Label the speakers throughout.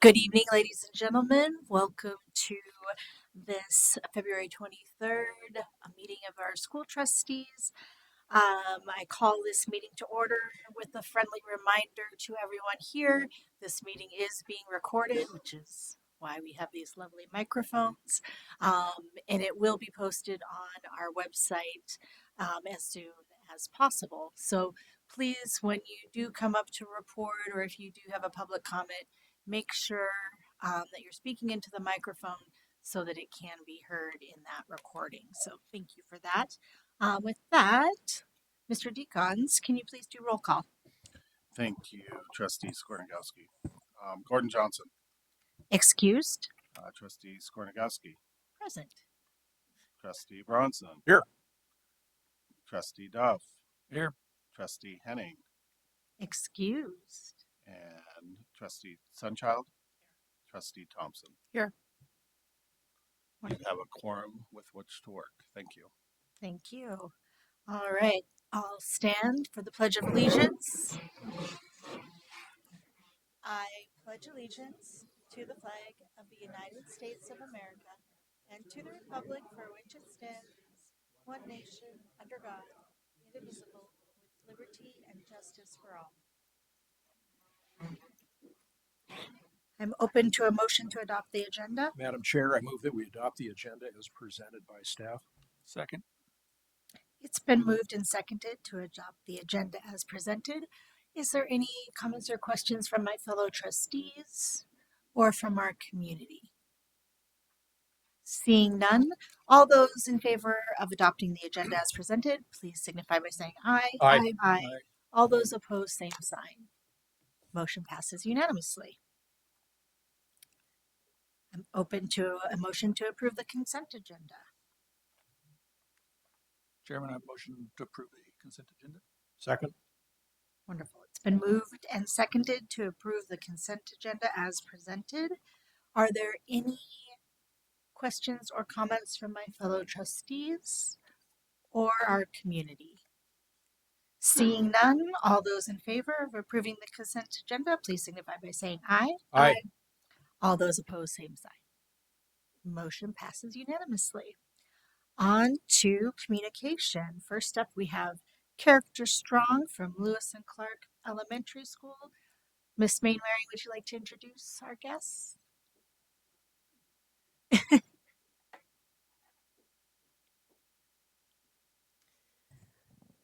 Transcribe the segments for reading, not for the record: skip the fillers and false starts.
Speaker 1: Good evening, ladies and gentlemen. Welcome to this February 23rd meeting of our school trustees. I call this meeting to order with a friendly reminder to everyone here. This meeting is being recorded, which is why we have these lovely microphones, and it will be posted on our website as soon as possible. So please, when you do come up to report or if you do have a public comment, make sure that you're speaking into the microphone so that it can be heard in that recording. So thank you for that. With that, Mr. Deacons, can you please do roll call?
Speaker 2: Thank you, Trustee Skornegowski. Gordon Johnson.
Speaker 1: Excused.
Speaker 2: Trustee Skornegowski.
Speaker 1: Present.
Speaker 2: Trustee Bronson.
Speaker 3: Here.
Speaker 2: Trustee Duff.
Speaker 3: Here.
Speaker 2: Trustee Henning.
Speaker 1: Excused.
Speaker 2: And Trustee Sunchild. Trustee Thompson.
Speaker 3: Here.
Speaker 2: You have a quorum with which to work. Thank you.
Speaker 1: Thank you. All right, I'll stand for the Pledge of Allegiance. I pledge allegiance to the flag of the United States of America and to the republic for which it stands, one nation, under God, indivisible, with liberty and justice for all. I'm open to a motion to adopt the agenda.
Speaker 3: Madam Chair, I move that we adopt the agenda as presented by staff. Second.
Speaker 1: It's been moved and seconded to adopt the agenda as presented. Is there any comments or questions from my fellow trustees or from our community? Seeing none, all those in favor of adopting the agenda as presented, please signify by saying aye.
Speaker 3: Aye.
Speaker 1: Aye. All those opposed, same sign. Motion passes unanimously. I'm open to a motion to approve the consent agenda.
Speaker 3: Chairman, I have a motion to approve the consent agenda. Second.
Speaker 1: Wonderful. It's been moved and seconded to approve the consent agenda as presented. Are there any questions or comments from my fellow trustees or our community? Seeing none, all those in favor of approving the consent agenda, please signify by saying aye.
Speaker 3: Aye.
Speaker 1: All those opposed, same sign. Motion passes unanimously. On to communication. First up, we have Character Strong from Lewis and Clark Elementary School. Miss Mainwaring, would you like to introduce our guests?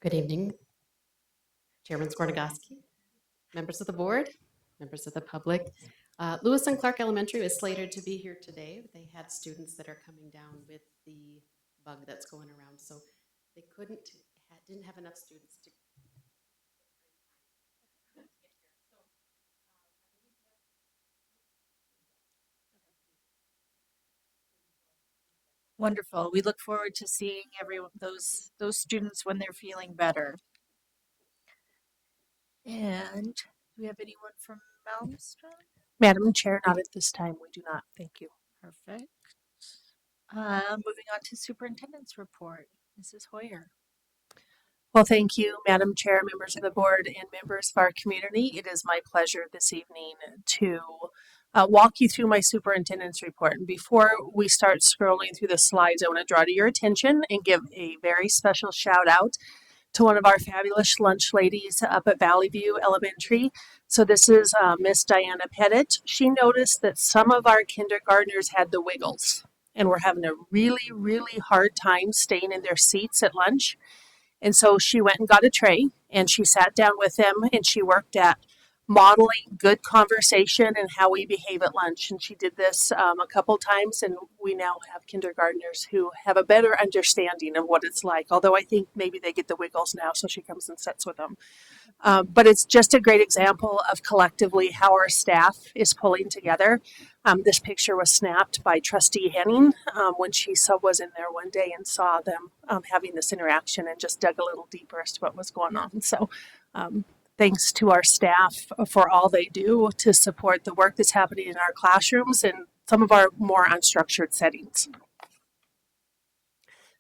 Speaker 4: Good evening, Chairman Skornegowski, members of the board, members of the public. Lewis and Clark Elementary is slated to be here today. They had students that are coming down with the bug that's going around, so they didn't have enough students to.
Speaker 1: Wonderful. We look forward to seeing those students when they're feeling better. And do we have anyone from Malmstrom?
Speaker 5: Madam Chair, not at this time. We do not. Thank you.
Speaker 1: Perfect. Moving on to Superintendent's report. Mrs. Hoyer.
Speaker 5: Well, thank you, Madam Chair, members of the board, and members of our community. It is my pleasure this evening to walk you through my superintendent's report. And before we start scrolling through the slides, I want to draw to your attention and give a very special shout out to one of our fabulous lunch ladies up at Valley View Elementary. So this is Miss Diana Pettit. She noticed that some of our kindergartners had the wiggles and were having a really, really hard time staying in their seats at lunch. And so she went and got a tray and she sat down with them and she worked at modeling good conversation and how we behave at lunch. And she did this a couple times, and we now have kindergartners who have a better understanding of what it's like, although I think maybe they get the wiggles now, so she comes and sits with them. But it's just a great example of collectively how our staff is pulling together. This picture was snapped by Trustee Henning when she was in there one day and saw them having this interaction and just dug a little deeper as to what was going on. So thanks to our staff for all they do to support the work that's happening in our classrooms and some of our more unstructured settings.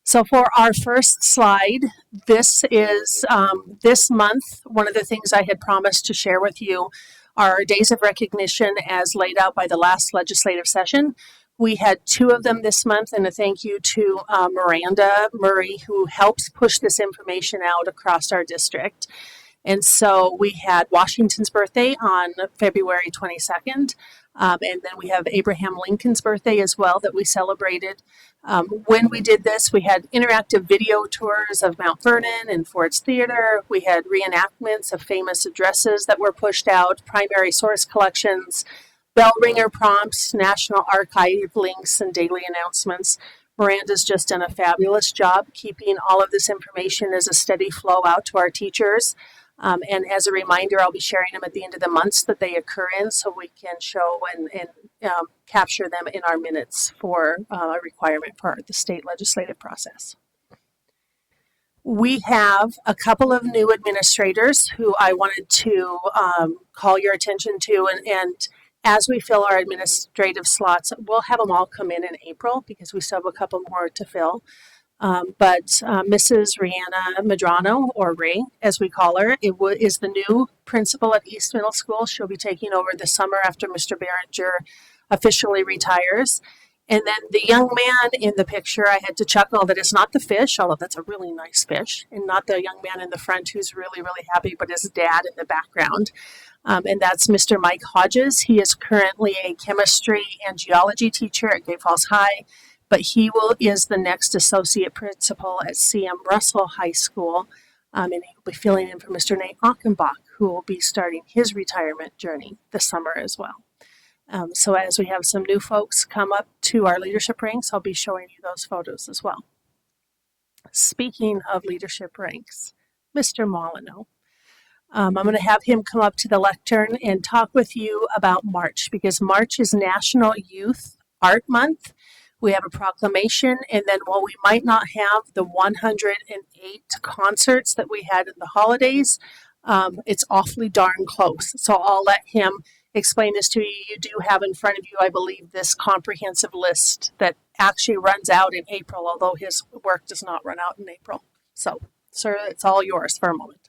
Speaker 5: So for our first slide, this is this month, one of the things I had promised to share with you our days of recognition as laid out by the last legislative session. We had 2 of them this month, and a thank you to Miranda Murray, who helps push this information out across our district. And so we had Washington's birthday on February 22nd. And then we have Abraham Lincoln's birthday as well that we celebrated. When we did this, we had interactive video tours of Mount Vernon and Ford's Theater. We had reenactments of famous addresses that were pushed out, primary source collections, bell ringer prompts, National Archive links, and daily announcements. Miranda's just done a fabulous job keeping all of this information as a steady flow out to our teachers. And as a reminder, I'll be sharing them at the end of the months that they occur in so we can show and capture them in our minutes for a requirement for the state legislative process. We have a couple of new administrators who I wanted to call your attention to, and as we fill our administrative slots, we'll have them all come in April because we still have a couple more to fill. But Mrs. Rihanna Medrano, or Ray, as we call her, is the new principal at East Middle School. She'll be taking over this summer after Mr. Behringer officially retires. And then the young man in the picture, I had to chuckle that it's not the fish, although that's a really nice fish, and not the young man in the front who's really, really happy, but his dad in the background. And that's Mr. Mike Hodges. He is currently a chemistry and geology teacher at Great Falls High, but he is the next associate principal at CM Russell High School. And he'll be filling in for Mr. Nate Achenbach, who will be starting his retirement journey this summer as well. So as we have some new folks come up to our leadership ranks, I'll be showing you those photos as well. Speaking of leadership ranks, Mr. Molyneux. I'm going to have him come up to the lectern and talk with you about March, because March is National Youth Art Month. We have a proclamation, and then while we might not have the 108 concerts that we had in the holidays, it's awfully darn close. So I'll let him explain this to you. You do have in front of you, I believe, this comprehensive list that actually runs out in April, although his work does not run out in April. So, sir, it's all yours for a moment.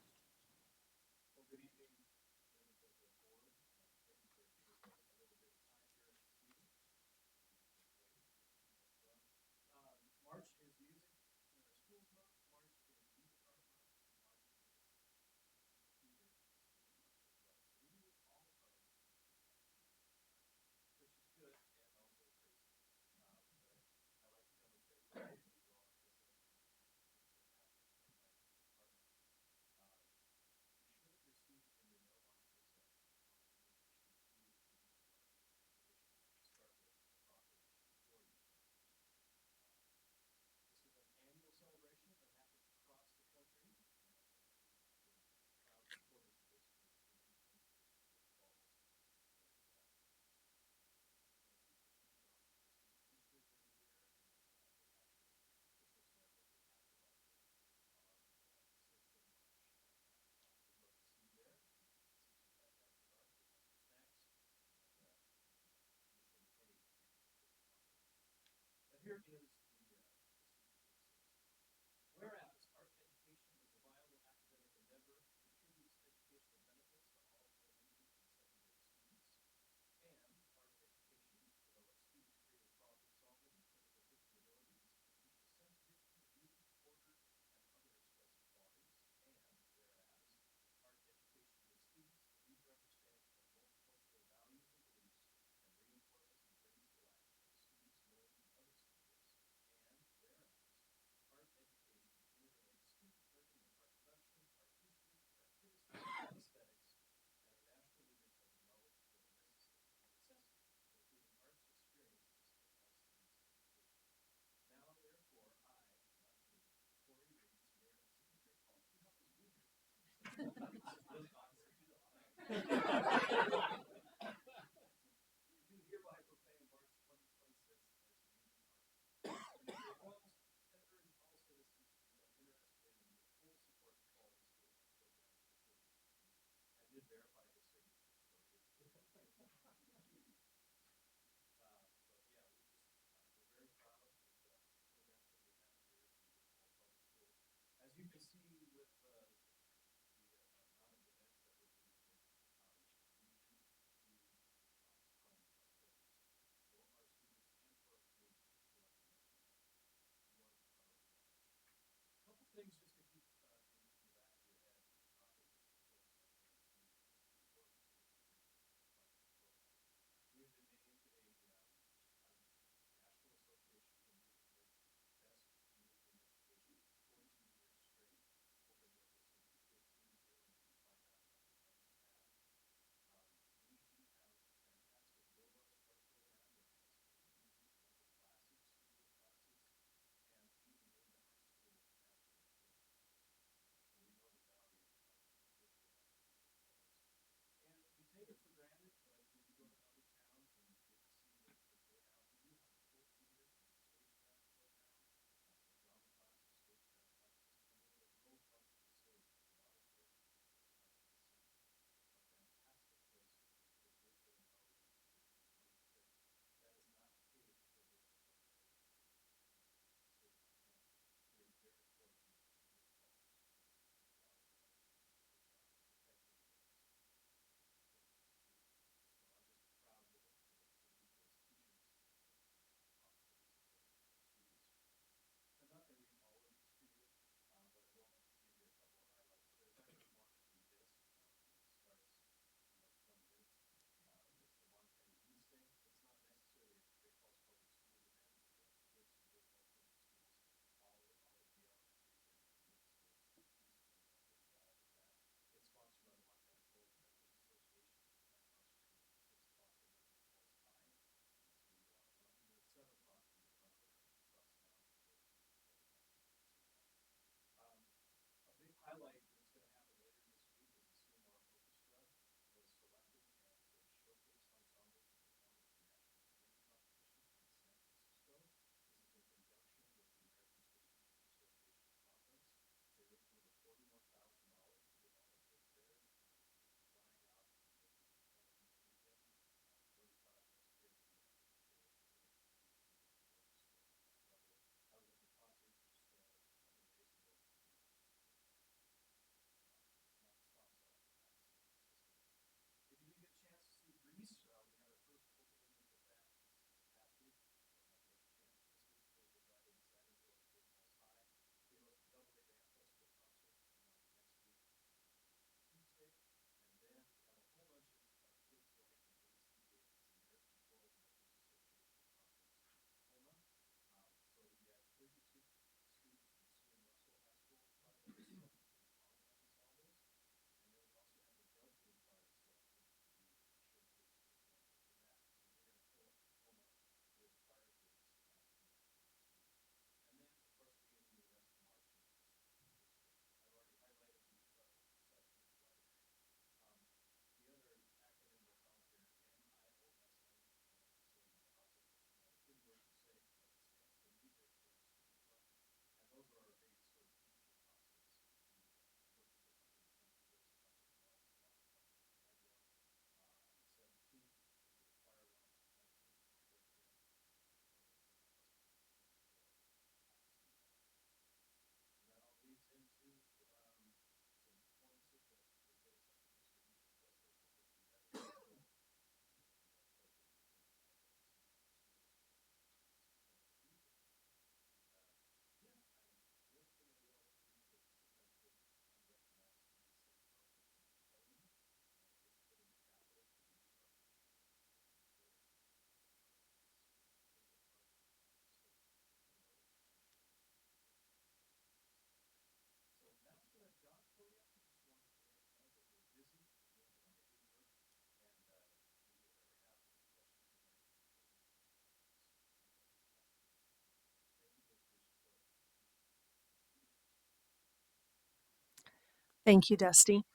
Speaker 5: Thank you, Dusty.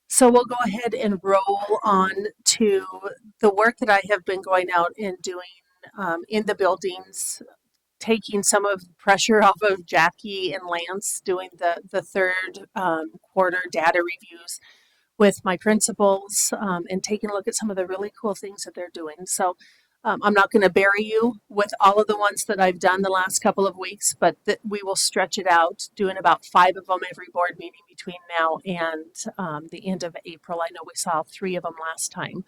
Speaker 5: So we'll go ahead and roll on to the work that I have been going out and doing in the buildings, taking some of the pressure off of Jackie and Lance, doing the third quarter data reviews with my principals and taking a look at some of the really cool things that they're doing. So I'm not going to bury you with all of the ones that I've done the last couple of weeks, but we will stretch it out, doing about 5 of them every board meeting between now and the end of April. I know we saw 3 of them last time.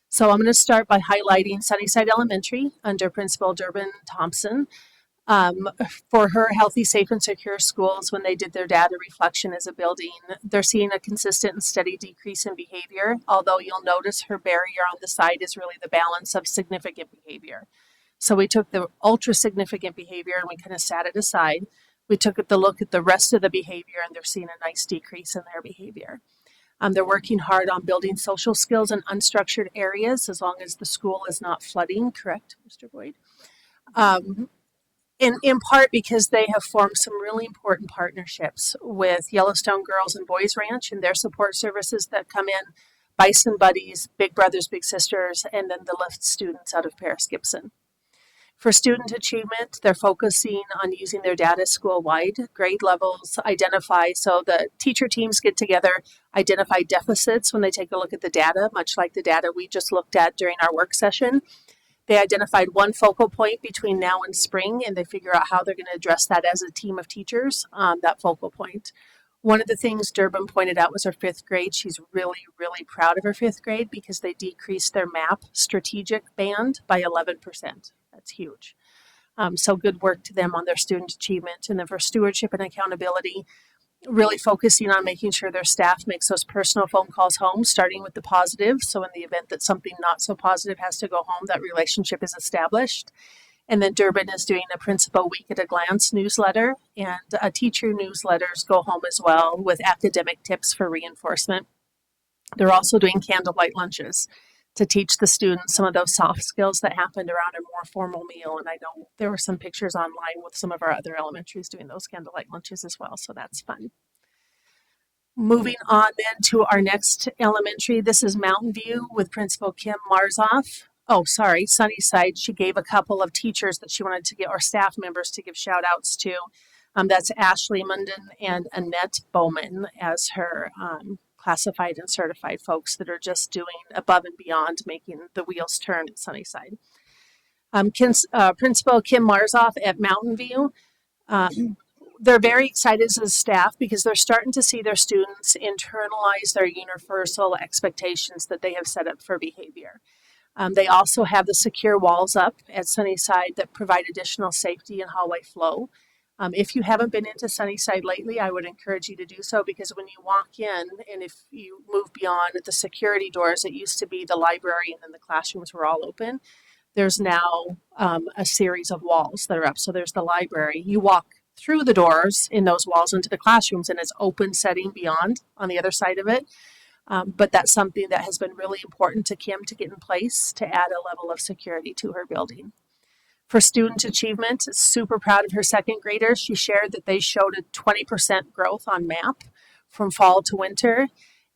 Speaker 5: So I'm going to start by highlighting Sunnyside Elementary under Principal Durbin Thompson. For her healthy, safe, and secure schools, when they did their data reflection as a building, they're seeing a consistent and steady decrease in behavior, although you'll notice her barrier on the side is really the balance of significant behavior. So we took the ultra significant behavior and we kind of sat it aside. We took the look at the rest of the behavior and they're seeing a nice decrease in their behavior. They're working hard on building social skills in unstructured areas as long as the school is not flooding, correct, Mr. Boyd? In part because they have formed some really important partnerships with Yellowstone Girls and Boys Ranch and their support services that come in, Bison Buddies, Big Brothers, Big Sisters, and then the Lift students out of Paris Gibson. For student achievement, they're focusing on using their data school-wide, grade levels, identify, so the teacher teams get together, identify deficits when they take a look at the data, much like the data we just looked at during our work session. They identified one focal point between now and spring, and they figure out how they're going to address that as a team of teachers, that focal point. One of the things Durbin pointed out was her 5th grade. She's really, really proud of her 5th grade because they decreased their MAP strategic band by 11%. That's huge. So good work to them on their student achievement. And then for stewardship and accountability, really focusing on making sure their staff makes those personal phone calls home, starting with the positive. So in the event that something not so positive has to go home, that relationship is established. And then Durbin is doing a Principal Week at a Glance newsletter, and teacher newsletters go home as well with academic tips for reinforcement. They're also doing candlelight lunches to teach the students some of those soft skills that happened around a more formal meal. And I know there were some pictures online with some of our other elementaries doing those candlelight lunches as well, so that's fun. Moving on then to our next elementary, this is Mountain View with Principal Kim Marzoff. Oh, sorry, Sunnyside. She gave a couple of teachers that she wanted to get, or staff members to give shout outs to. That's Ashley Munden and Annette Bowman as her classified and certified folks that are just doing above and beyond making the wheels turn at Sunnyside. Principal Kim Marzoff at Mountain View. They're very excited as a staff because they're starting to see their students internalize their universal expectations that they have set up for behavior. They also have the secure walls up at Sunnyside that provide additional safety and hallway flow. If you haven't been into Sunnyside lately, I would encourage you to do so because when you walk in and if you move beyond the security doors, it used to be the library and then the classrooms were all open. There's now a series of walls that are up. So there's the library. You walk through the doors in those walls into the classrooms and it's open setting beyond on the other side of it. But that's something that has been really important to Kim to get in place to add a level of security to her building. For student achievement, super proud of her 2nd graders. She shared that they showed a 20% growth on MAP from fall to winter.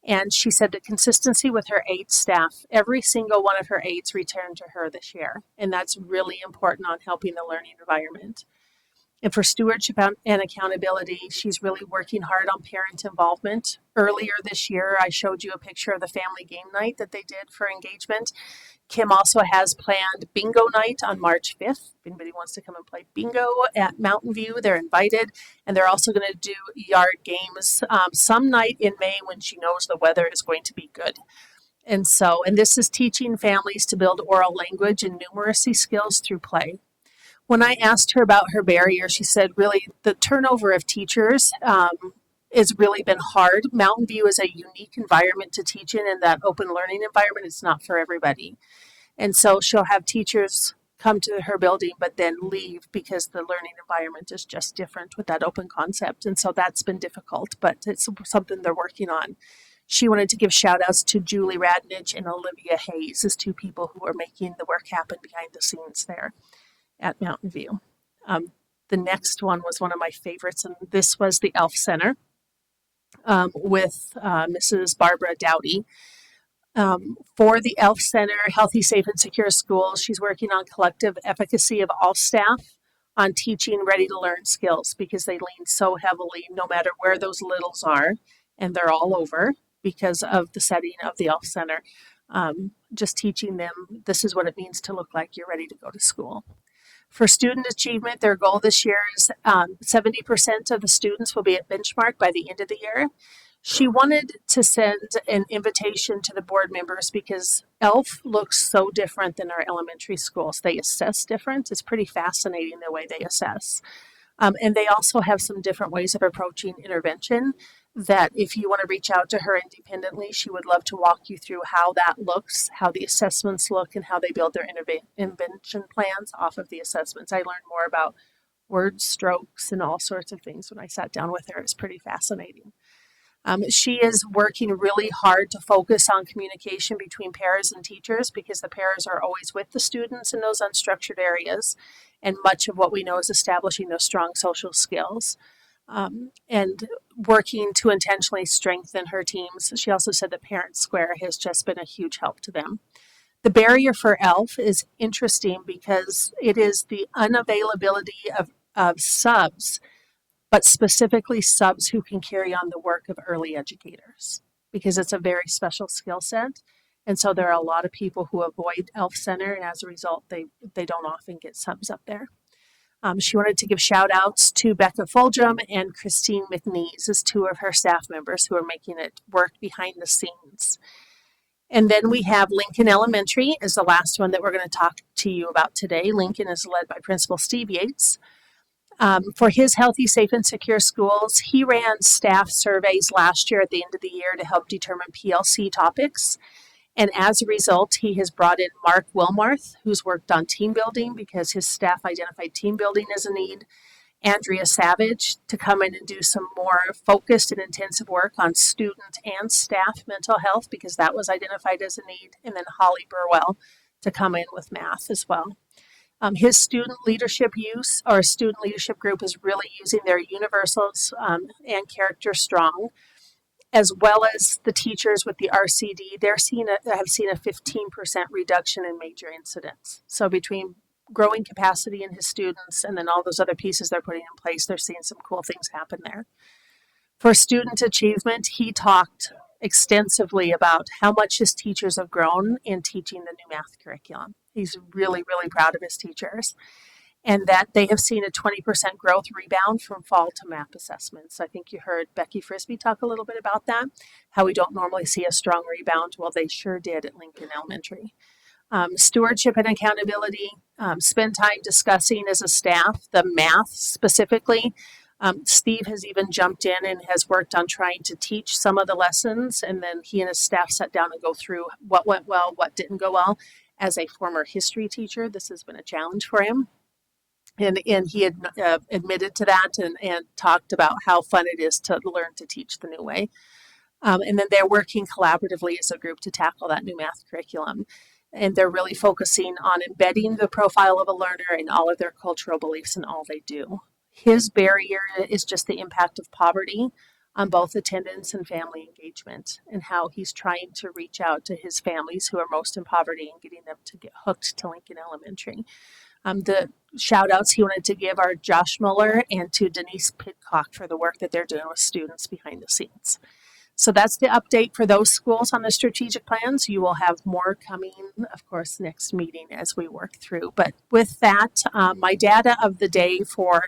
Speaker 5: And she said the consistency with her aides staff, every single one of her aides returned to her this year. And that's really important on helping the learning environment. And for stewardship and accountability, she's really working hard on parent involvement. Earlier this year, I showed you a picture of the family game night that they did for engagement. Kim also has planned bingo night on March 5th. If anybody wants to come and play bingo at Mountain View, they're invited. And they're also going to do yard games some night in May when she knows the weather is going to be good. And this is teaching families to build oral language and numeracy skills through play. When I asked her about her barrier, she said really the turnover of teachers has really been hard. Mountain View is a unique environment to teach in that open learning environment. It's not for everybody. And so she'll have teachers come to her building but then leave because the learning environment is just different with that open concept. And so that's been difficult, but it's something they're working on. She wanted to give shout outs to Julie Radnich and Olivia Hayes as 2 people who are making the work happen behind the scenes there at Mountain View. The next one was one of my favorites, and this was the ELF Center. with Mrs. Barbara Dowdy. For the ELF Center, Healthy, Safe, and Secure Schools, she's working on collective efficacy of all staff on teaching ready to learn skills because they lean so heavily no matter where those littles are, and they're all over because of the setting of the ELF Center. Just teaching them this is what it means to look like you're ready to go to school. For student achievement, their goal this year is 70% of the students will be at benchmark by the end of the year. She wanted to send an invitation to the board members because ELF looks so different than our elementary schools. They assess different. It's pretty fascinating the way they assess. And they also have some different ways of approaching intervention that if you want to reach out to her independently, she would love to walk you through how that looks, how the assessments look, and how they build their intervention plans off of the assessments. I learned more about word strokes and all sorts of things when I sat down with her. It's pretty fascinating. She is working really hard to focus on communication between paras and teachers because the paras are always with the students in those unstructured areas. And much of what we know is establishing those strong social skills and working to intentionally strengthen her teams. She also said the Parent Square has just been a huge help to them. The barrier for ELF is interesting because it is the unavailability of subs, but specifically subs who can carry on the work of early educators because it's a very special skill set. And so there are a lot of people who avoid ELF Center, and as a result, they don't often get subs up there. She wanted to give shout outs to Becca Fulgham and Christine McNeese as two of her staff members who are making it work behind the scenes. And then we have Lincoln Elementary is the last one that we're going to talk to you about today. Lincoln is led by Principal Steve Yates. For his Healthy, Safe, and Secure Schools, he ran staff surveys last year at the end of the year to help determine PLC topics. And as a result, he has brought in Mark Wilmarth, who's worked on team building because his staff identified team building as a need. Andrea Savage to come in and do some more focused and intensive work on student and staff mental health because that was identified as a need. And then Holly Burwell to come in with math as well. His student leadership group is really using their universals and character strong, as well as the teachers with the RCD. Have seen a 15% reduction in major incidents. So between growing capacity in his students and then all those other pieces they're putting in place, they're seeing some cool things happen there. For student achievement, he talked extensively about how much his teachers have grown in teaching the new math curriculum. He's really, really proud of his teachers and that they have seen a 20% growth rebound from fall to MAP assessments. I think you heard Becky Frisbee talk a little bit about that, how we don't normally see a strong rebound. Well, they sure did at Lincoln Elementary. Stewardship and accountability, spend time discussing as a staff the math specifically. Steve has even jumped in and has worked on trying to teach some of the lessons, and then he and his staff sat down and go through what went well, what didn't go well. As a former history teacher, this has been a challenge for him. And he had admitted to that and talked about how fun it is to learn to teach the new way. And then they're working collaboratively as a group to tackle that new math curriculum. And they're really focusing on embedding the profile of a learner in all of their cultural beliefs and all they do. His barrier is just the impact of poverty on both attendance and family engagement, and how he's trying to reach out to his families who are most in poverty and getting them to get hooked to Lincoln Elementary. The shout outs he wanted to give are Josh Muller and to Denise Pitcock for the work that they're doing with students behind the scenes. So that's the update for those schools on the strategic plans. You will have more coming, of course, next meeting as we work through. But with that, my data of the day for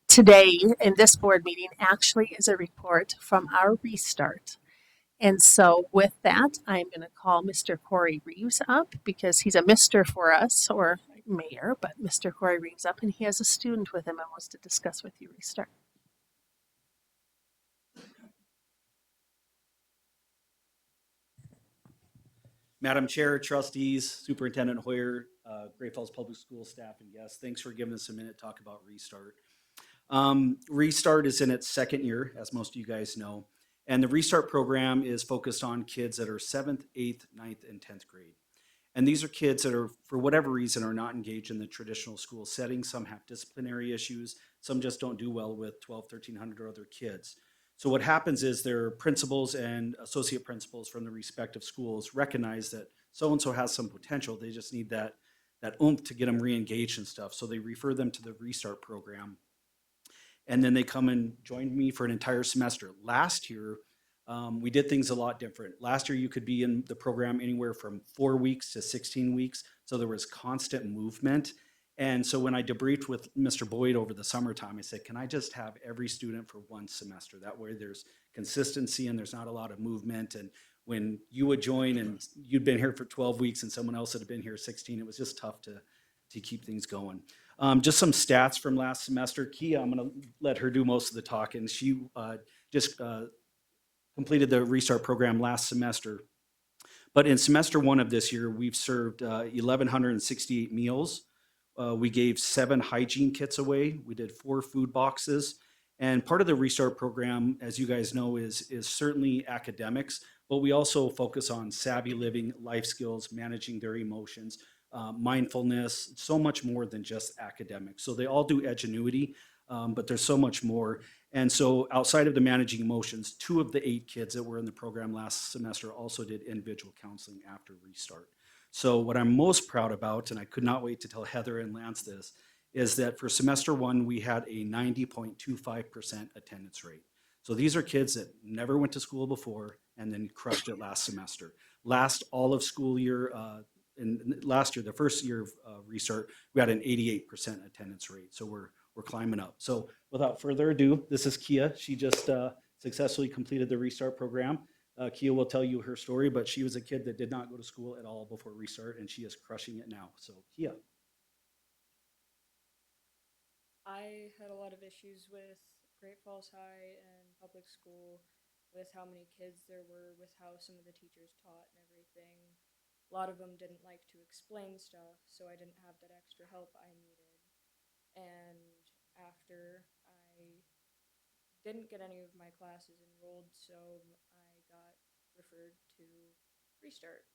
Speaker 5: today in this board meeting actually is a report from our restart. And so with that, I'm going to call Mr. Corey Reeves up because he's a Mr. for us, or mayor, but Mr. Corey Reeves up, and he has a student with him and wants to discuss with you restart.
Speaker 6: Madam Chair, trustees, Superintendent Hoyer, Great Falls Public School staff and guests, thanks for giving us a minute to talk about Restart. Restart is in its second year, as most of you guys know, and the Restart program is focused on kids that are 7th, 8th, 9th, and 10th grade. And these are kids that are, for whatever reason, are not engaged in the traditional school setting. Some have disciplinary issues. Some just don't do well with 1,200, 1,300 other kids. So what happens is their principals and associate principals from the respective schools recognize that so-and-so has some potential. They just need that oomph to get them re-engaged and stuff. So they refer them to the Restart program, and then they come and join me for an entire semester. Last year, we did things a lot different. Last year, you could be in the program anywhere from 4 weeks to 16 weeks, so there was constant movement. And so when I debriefed with Mr. Boyd over the summertime, I said, can I just have every student for one semester? That way there's consistency and there's not a lot of movement. And when you would join and you'd been here for 12 weeks and someone else had been here 16, it was just tough to keep things going. Just some stats from last semester. Kia, I'm going to let her do most of the talking. She just completed the Restart program last semester. But in semester one of this year, we've served 1,168 meals. We gave 7 hygiene kits away. We did 4 food boxes. And part of the Restart program, as you guys know, is certainly academics, but we also focus on savvy living, life skills, managing their emotions, mindfulness, so much more than just academics. So they all do edgenuity, but there's so much more. And so outside of the managing emotions, 2 of the 8 kids that were in the program last semester also did individual counseling after Restart. So what I'm most proud about, and I could not wait to tell Heather and Lance this, is that for semester one, we had a 90.25% attendance rate. So these are kids that never went to school before and then crushed it last semester. Last all of school year, and last year, the first year of Restart, we had an 88% attendance rate. So we're climbing up. So without further ado, this is Kia. She just successfully completed the Restart program. Kia will tell you her story, but she was a kid that did not go to school at all before Restart, and she is crushing it now. So Kia.
Speaker 7: I had a lot of issues with Great Falls High and public school, with how many kids there were, with how some of the teachers taught and everything. A lot of them didn't like to explain stuff, so I didn't have that extra help I needed. And after I didn't get any of my classes enrolled, so I got referred to Restart.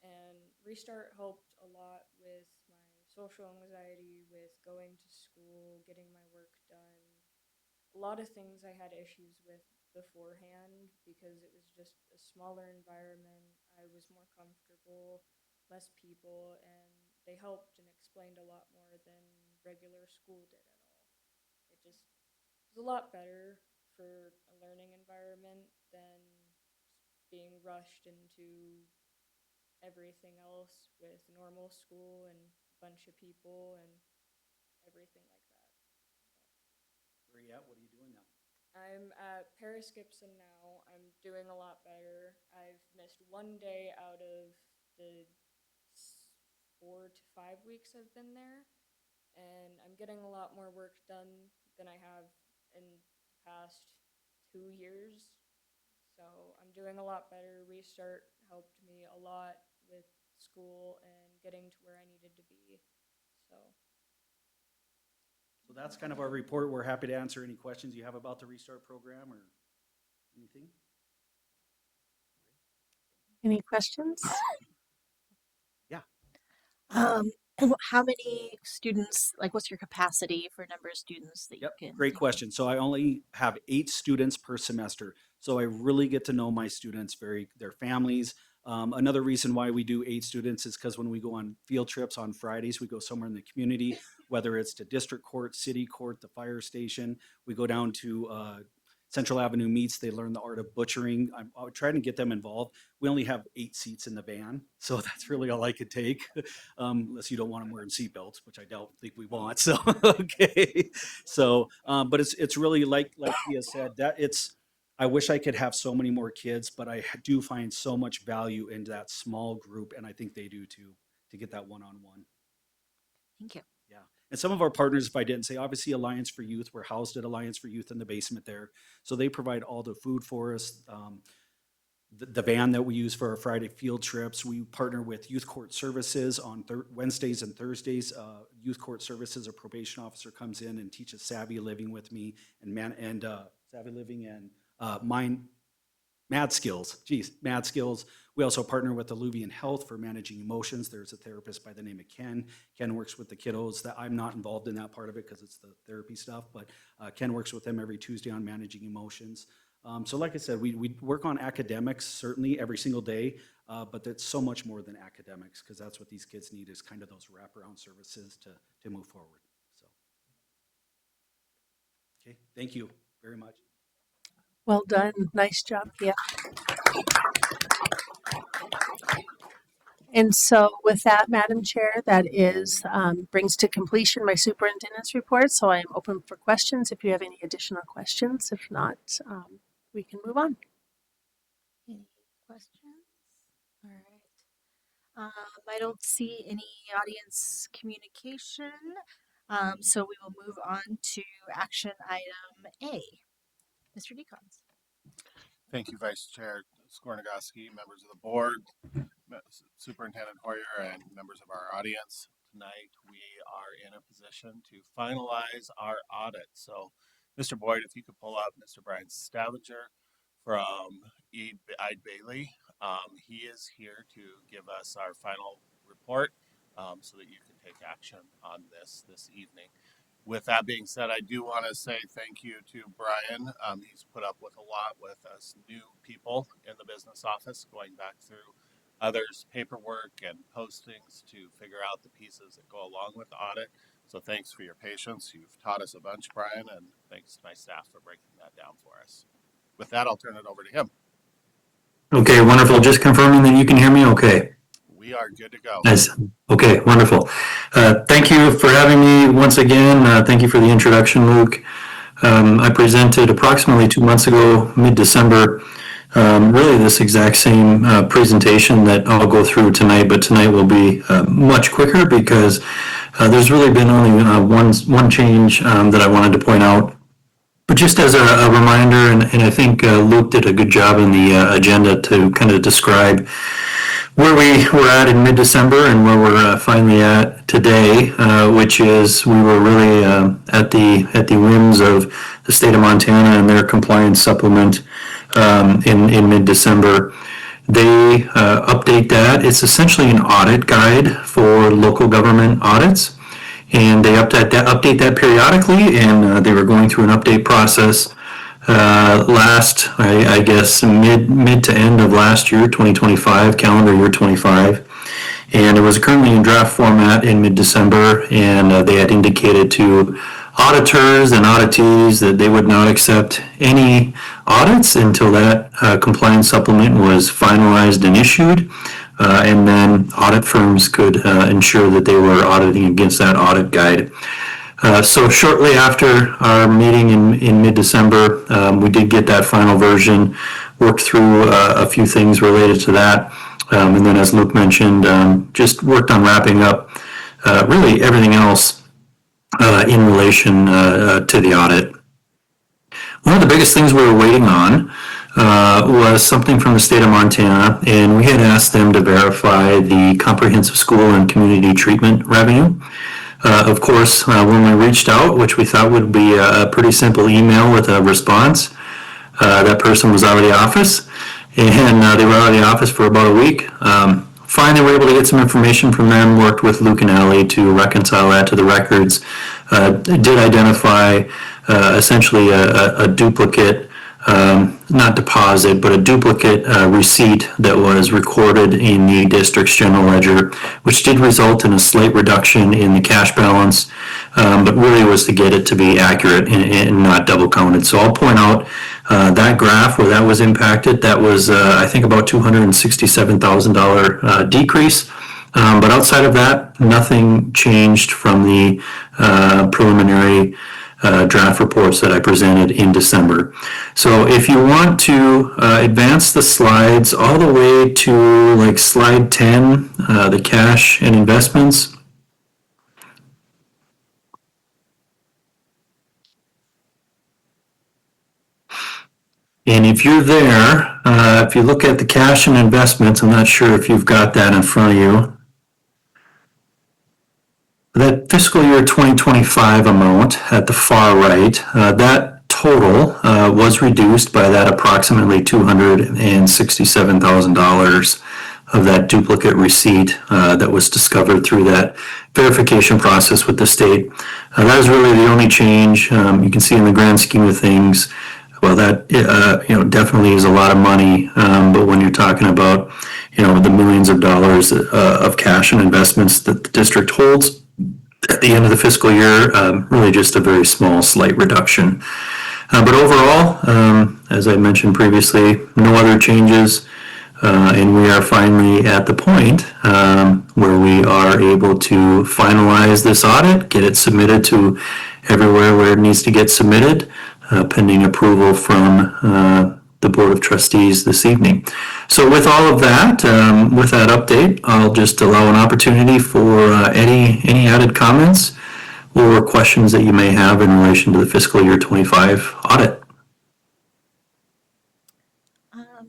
Speaker 7: And Restart helped a lot with my social anxiety, with going to school, getting my work done. A lot of things I had issues with beforehand because it was just a smaller environment. I was more comfortable, less people, and they helped and explained a lot more than regular school did at all. It just was a lot better for a learning environment than being rushed into everything else with normal school and a bunch of people and everything like that.
Speaker 6: Where are you at? What are you doing now?
Speaker 7: I'm at Paris Gibson now. I'm doing a lot better. I've missed one day out of the 4 to 5 weeks I've been there, and I'm getting a lot more work done than I have in the past 2 years. So I'm doing a lot better. Restart helped me a lot with school and getting to where I needed to be. So
Speaker 6: So that's kind of our report. We're happy to answer any questions you have about the Restart program or anything.
Speaker 5: Any questions?
Speaker 6: Yeah.
Speaker 1: Um, how many students, like what's your capacity for number of students that you
Speaker 6: Yep,
Speaker 1: can
Speaker 6: great
Speaker 1: take in?
Speaker 6: question. So I only have 8 students per semester. So I really get to know my students, their families. Another reason why we do 8 students is because when we go on field trips on Fridays, we go somewhere in the community, whether it's to district court, city court, the fire station. We go down to Central Avenue Meats. They learn the art of butchering. I'm trying to get them involved. We only have 8 seats in the van, so that's really all I could take, unless you don't want them wearing seatbelts, which I don't think we want. So okay, so but it's really like Kia said that it's. I wish I could have so many more kids, but I do find so much value in that small group, and I think they do too, to get that one-on-one.
Speaker 1: Thank you.
Speaker 6: Yeah. And some of our partners, if I didn't say, obviously Alliance for Youth, we're housed at Alliance for Youth in the basement there. So they provide all the food for us. The van that we use for our Friday field trips. We partner with Youth Court Services on Wednesdays and Thursdays. Youth Court Services, a probation officer comes in and teaches savvy living with me and savvy living and mind Mad skills. Geez, mad skills. We also partner with Alluvian Health for managing emotions. There's a therapist by the name of Ken. Ken works with the kiddos. That I'm not involved in that part of it because it's the therapy stuff, but Ken works with them every Tuesday on managing emotions. So like I said, we work on academics certainly every single day, but it's so much more than academics because that's what these kids need is kind of those wraparound services to move forward. So, okay, thank you very much.
Speaker 5: Well done. Nice job. Yeah. And so with that, Madam Chair, that is brings to completion my superintendent's report. So I am open for questions if you have any additional questions. If not, we can move on.
Speaker 1: Any questions? All right. I don't see any audience communication. So we will move on to action item A. Mr. Decons.
Speaker 2: Thank you, Vice Chair Skornagoski, members of the board, Superintendent Hoyer, and members of our audience. Tonight, we are in a position to finalize our audit. So, Mr. Boyd, if you could pull up Mr. Brian Stavager from Eid Bailey. He is here to give us our final report so that you can take action on this evening. With that being said, I do want to say thank you to Brian. He's put up with a lot with us new people in the business office, going back through others' paperwork and postings to figure out the pieces that go along with the audit. So thanks for your patience. You've taught us a bunch, Brian, and thanks to my staff for breaking that down for us. With that, I'll turn it over to him.
Speaker 8: Okay, wonderful. Just confirming that you can hear me okay.
Speaker 2: We are good to go.
Speaker 8: Nice. Okay, wonderful. Thank you for having me once again. Thank you for the introduction, Luke. I presented approximately 2 months ago, mid-December, really this exact same presentation that I'll go through tonight, but tonight will be much quicker because there's really been only one change that I wanted to point out. But just as a reminder, and I think Luke did a good job in the agenda to kind of describe where we were at in mid-December and where we're finally at today, which is we were really at the whims of the state of Montana and their compliance supplement in mid-December. They update that. It's essentially an audit guide for local government audits. And they update that periodically, and they were going through an update process last, I guess, mid to end of last year, 2025, calendar year 25. And it was currently in draft format in mid-December, and they had indicated to auditors and auditees that they would not accept any audits until that compliance supplement was finalized and issued. And then audit firms could ensure that they were auditing against that audit guide. So shortly after our meeting in mid-December, we did get that final version, worked through a few things related to that. And then as Luke mentioned, just worked on wrapping up really everything else in relation to the audit. One of the biggest things we were waiting on was something from the state of Montana, and we had asked them to verify the comprehensive school and community treatment revenue. Of course, when we reached out, which we thought would be a pretty simple email with a response, that person was out of the office, and they were out of the office for about a week. Finally, we were able to get some information from them, worked with Luke and Allie to reconcile that to the records, did identify essentially a duplicate, not deposit, but a duplicate receipt that was recorded in the district's general ledger, which did result in a slight reduction in the cash balance, but really was to get it to be accurate and not double counted. So I'll point out that graph where that was impacted, that was, I think, about $267,000 decrease. But outside of that, nothing changed from the preliminary draft reports that I presented in December. So if you want to advance the slides all the way to like slide 10, the cash and investments. And if you're there, if you look at the cash and investments, I'm not sure if you've got that in front of you. That fiscal year 2025 amount at the far right, that total was reduced by that approximately $267,000 of that duplicate receipt that was discovered through that verification process with the state. That is really the only change. You can see in the grand scheme of things, well, that definitely is a lot of money. But when you're talking about the millions of dollars of cash and investments that the district holds at the end of the fiscal year, really just a very small, slight reduction. But overall, as I mentioned previously, no other changes. And we are finally at the point where we are able to finalize this audit, get it submitted to everywhere where it needs to get submitted, pending approval from the Board of Trustees this evening. So with all of that, with that update, I'll just allow an opportunity for any added comments or questions that you may have in relation to the fiscal year 25 audit.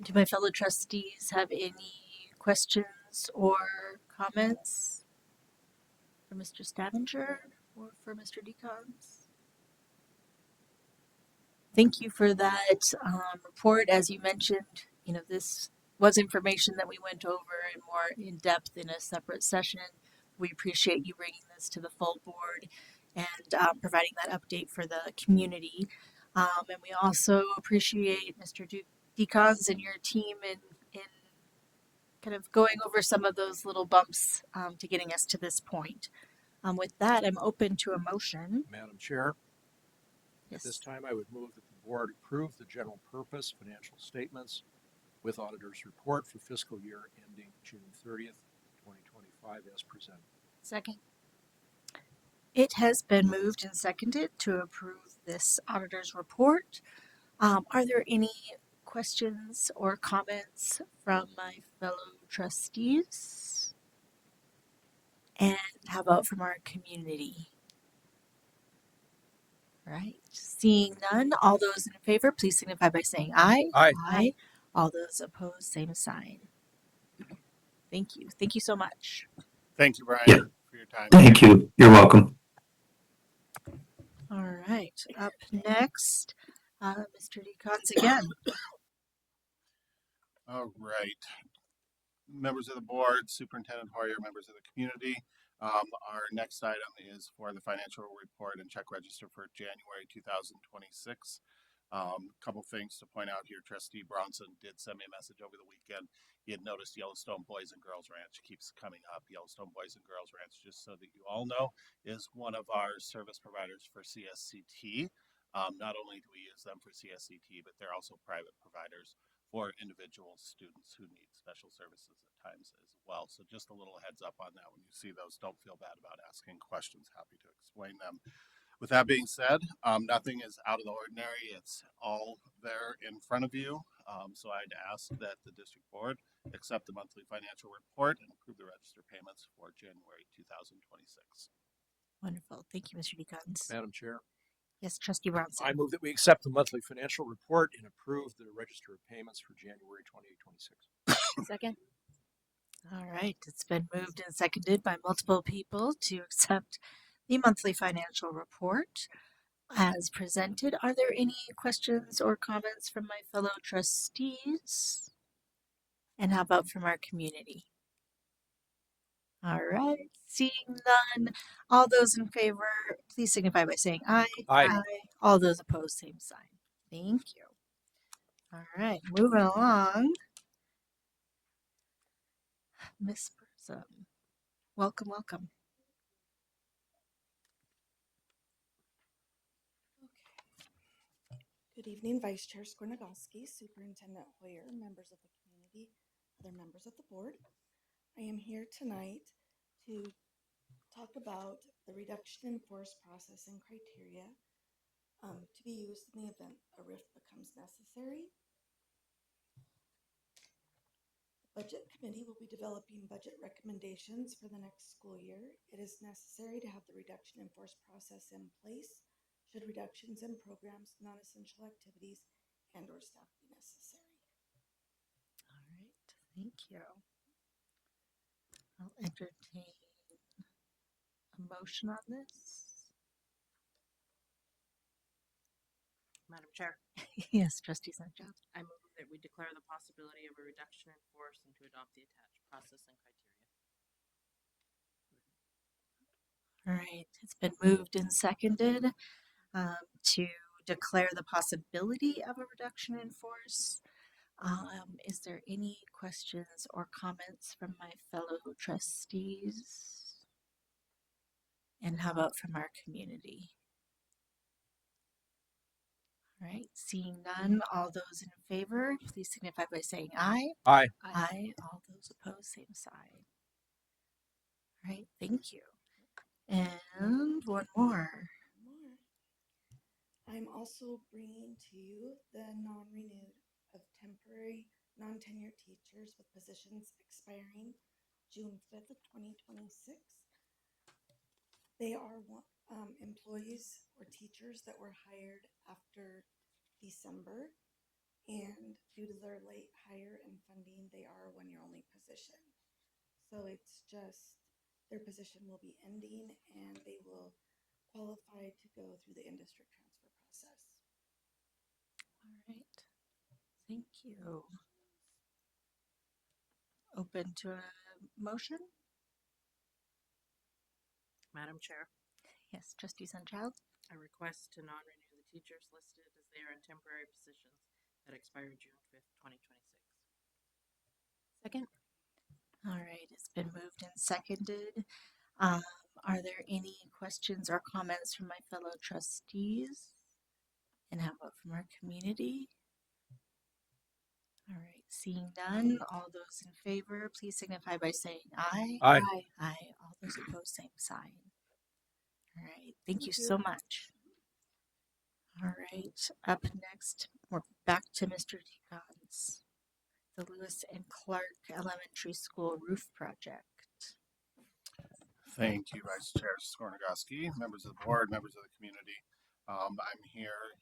Speaker 1: Do my fellow trustees have any questions or comments for Mr. Stavinger or for Mr. Decons? Thank you for that report. As you mentioned, this was information that we went over in more in depth in a separate session. We appreciate you bringing this to the full board and providing that update for the community. And we also appreciate Mr. Decons and your team in kind of going over some of those little bumps to getting us to this point. With that, I'm open to a motion.
Speaker 3: Madam Chair,
Speaker 1: Yes.
Speaker 3: at this time I would move that the board approve the general purpose financial statements with auditor's report for fiscal year ending June 30th, 2025 as presented.
Speaker 1: Second. It has been moved and seconded to approve this auditor's report. Are there any questions or comments from my fellow trustees? And how about from our community? All right, seeing none, all those in favor, please signify by saying aye.
Speaker 3: Aye.
Speaker 1: Aye. All those opposed, same sign. Thank you. Thank you so much.
Speaker 2: Thank you, Brian,
Speaker 8: Yeah.
Speaker 2: for your time.
Speaker 8: Thank you. You're welcome.
Speaker 1: All right, up next, Mr. Decons again.
Speaker 2: All right. Members of the board, Superintendent Hoyer, members of the community. Our next item is for the financial report and check register for January 2026. Couple things to point out here. Trustee Bronson did send me a message over the weekend. He had noticed Yellowstone Boys and Girls Ranch keeps coming up. Yellowstone Boys and Girls Ranch, just so that you all know, is one of our service providers for CSCT. Not only do we use them for CSCT, but they're also private providers for individual students who need special services at times as well. So just a little heads up on that. When you see those, don't feel bad about asking questions. Happy to explain them. With that being said, nothing is out of the ordinary. It's all there in front of you. So I'd ask that the district board accept the monthly financial report and approve the register payments for January 2026.
Speaker 1: Wonderful. Thank you, Mr. Decons.
Speaker 3: Madam Chair,
Speaker 1: Yes, Trustee Bronson.
Speaker 3: I move that we accept the monthly financial report and approve the register of payments for January 2026.
Speaker 1: Second. All right, it's been moved and seconded by multiple people to accept the monthly financial report as presented. Are there any questions or comments from my fellow trustees? And how about from our community? All right, seeing none, all those in favor, please signify by saying aye.
Speaker 3: Aye.
Speaker 1: All those opposed, same sign. Thank you. All right, moving along. Miss Burzum, welcome, welcome.
Speaker 9: Good evening, Vice Chair Skornagowski, Superintendent Hoyer, members of the community, other members of the board. I am here tonight to talk about the reduction in force process and criteria to be used in the event a RIF becomes necessary. The Budget Committee will be developing budget recommendations for the next school year. It is necessary to have the reduction in force process in place should reductions in programs, non-essential activities, and or staff be necessary.
Speaker 1: All right, thank you. I'll entertain a motion on this.
Speaker 10: Madam Chair,
Speaker 1: Yes, Trustee Sanchal.
Speaker 10: I move that we declare the possibility of a reduction in force and to adopt the attached process and criteria.
Speaker 1: All right, it's been moved and seconded to declare the possibility of a reduction in force. Is there any questions or comments from my fellow trustees? And how about from our community? All right, seeing none, all those in favor, please signify by saying aye.
Speaker 3: Aye.
Speaker 1: Aye. All those opposed, same sign. All right, thank you. And one more.
Speaker 9: More. I'm also bringing to you the non-renewed of temporary non-tenured teachers with positions expiring June 5th of 2026. They are employees or teachers that were hired after December, and due to their late hire and funding, they are a one-year only position. So it's just their position will be ending and they will qualify to go through the industry transfer process.
Speaker 1: All right, thank you. Open to a motion?
Speaker 10: Madam Chair,
Speaker 1: Yes, Trustee Sunchild.
Speaker 10: I request to non-renew the teachers listed as they are in temporary positions that expire June 5th, 2026.
Speaker 1: Second. All right, it's been moved and seconded. Um, are there any questions or comments from my fellow trustees? And how about from our community? All right, seeing none, all those in favor, please signify by saying aye.
Speaker 3: Aye.
Speaker 1: Aye. All those opposed, same sign. All right, thank you
Speaker 9: Thank you.
Speaker 1: so much. All right, up next, we're back to Mr. Deacons. The Lewis and Clark Elementary School roof project.
Speaker 2: Thank you, Vice Chair Skornagoski, members of the board, members of the community. I'm here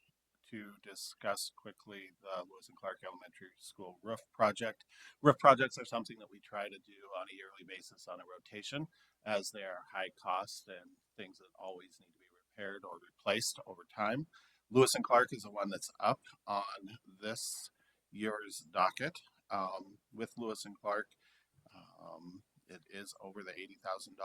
Speaker 2: to discuss quickly the Lewis and Clark Elementary School roof project. Roof projects are something that we try to do on a yearly basis on a rotation, as they are high cost and things that always need to be repaired or replaced over time. Lewis and Clark is the one that's up on this year's docket. With Lewis and Clark, it is over the $80,000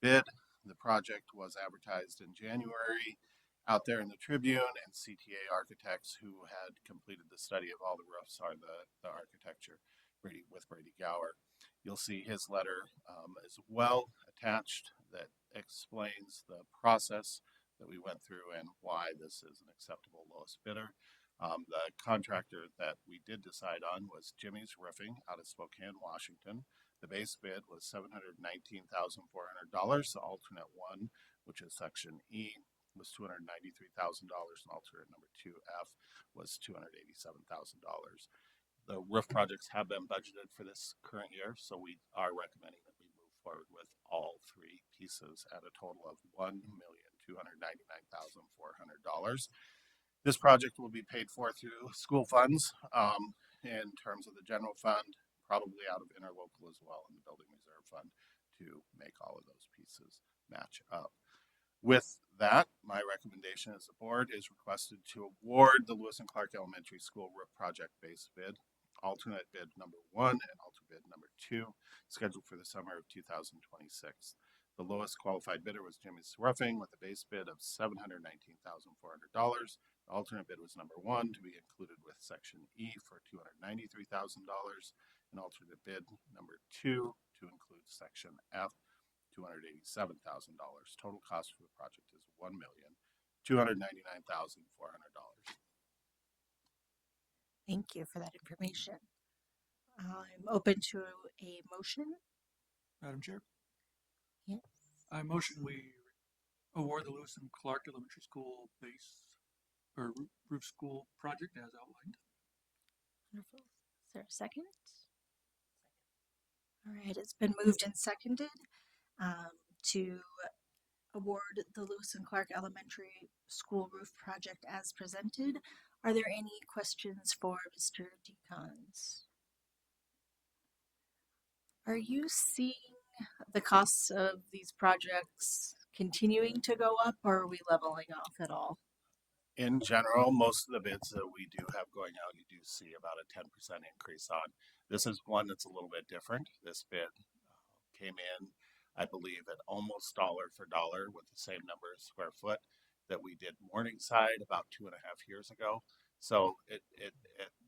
Speaker 2: bid. The project was advertised in January out there in the Tribune, and CTA Architects, who had completed the study of all the roofs, are the architecture with Brady Gower. You'll see his letter as well attached that explains the process that we went through and why this is an acceptable lowest bidder. The contractor that we did decide on was Jimmy's Roofing out of Spokane, Washington. The base bid was $719,400. The alternate one, which is section E, was $293,000, and alternate number 2F was $287,000. The roof projects have been budgeted for this current year, so we are recommending that we move forward with all three pieces at a total of $1,299,400. This project will be paid for through school funds in terms of the general fund, probably out of interlocal as well, and the building reserve fund to make all of those pieces match up. With that, my recommendation as the board is requested to award the Lewis and Clark Elementary School roof project base bid, alternate bid number 1 and alternate bid number 2, scheduled for the summer of 2026. The lowest qualified bidder was Jimmy's Roofing with a base bid of $719,400. The alternate bid was number 1 to be included with section E for $293,000, and alternate bid number 2 to include section F, $287,000. Total cost for the project is $1,299,400.
Speaker 1: Thank you for that information. I'm open to a motion.
Speaker 11: Madam Chair,
Speaker 1: Yes.
Speaker 11: I motion we award the Lewis and Clark Elementary School base or roof school project as outlined.
Speaker 1: Wonderful. Is there a second? All right, it's been moved and seconded to award the Lewis and Clark Elementary School roof project as presented. Are there any questions for Mr. Deacons? Are you seeing the costs of these projects continuing to go up, or are we leveling off at all?
Speaker 2: In general, most of the bids that we do have going out, you do see about a 10% increase on. This is one that's a little bit different. This bid came in, I believe, at almost dollar for dollar with the same number of square foot that we did Morningside about 2.5 years ago. So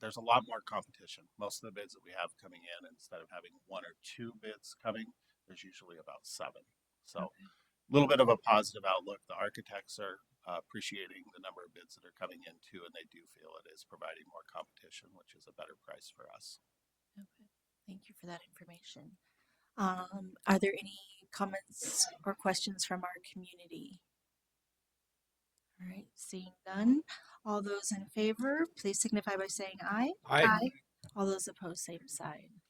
Speaker 2: there's a lot more competition. Most of the bids that we have coming in, instead of having one or two bids coming, there's usually about seven. So a little bit of a positive outlook. The architects are appreciating the number of bids that are coming in too, and they do feel it is providing more competition, which is a better price for us.
Speaker 1: Okay. Thank you for that information. Are there any comments or questions from our community? All right, seeing none. All those in favor, please signify by saying aye.
Speaker 3: Aye.
Speaker 1: All those opposed, same sign.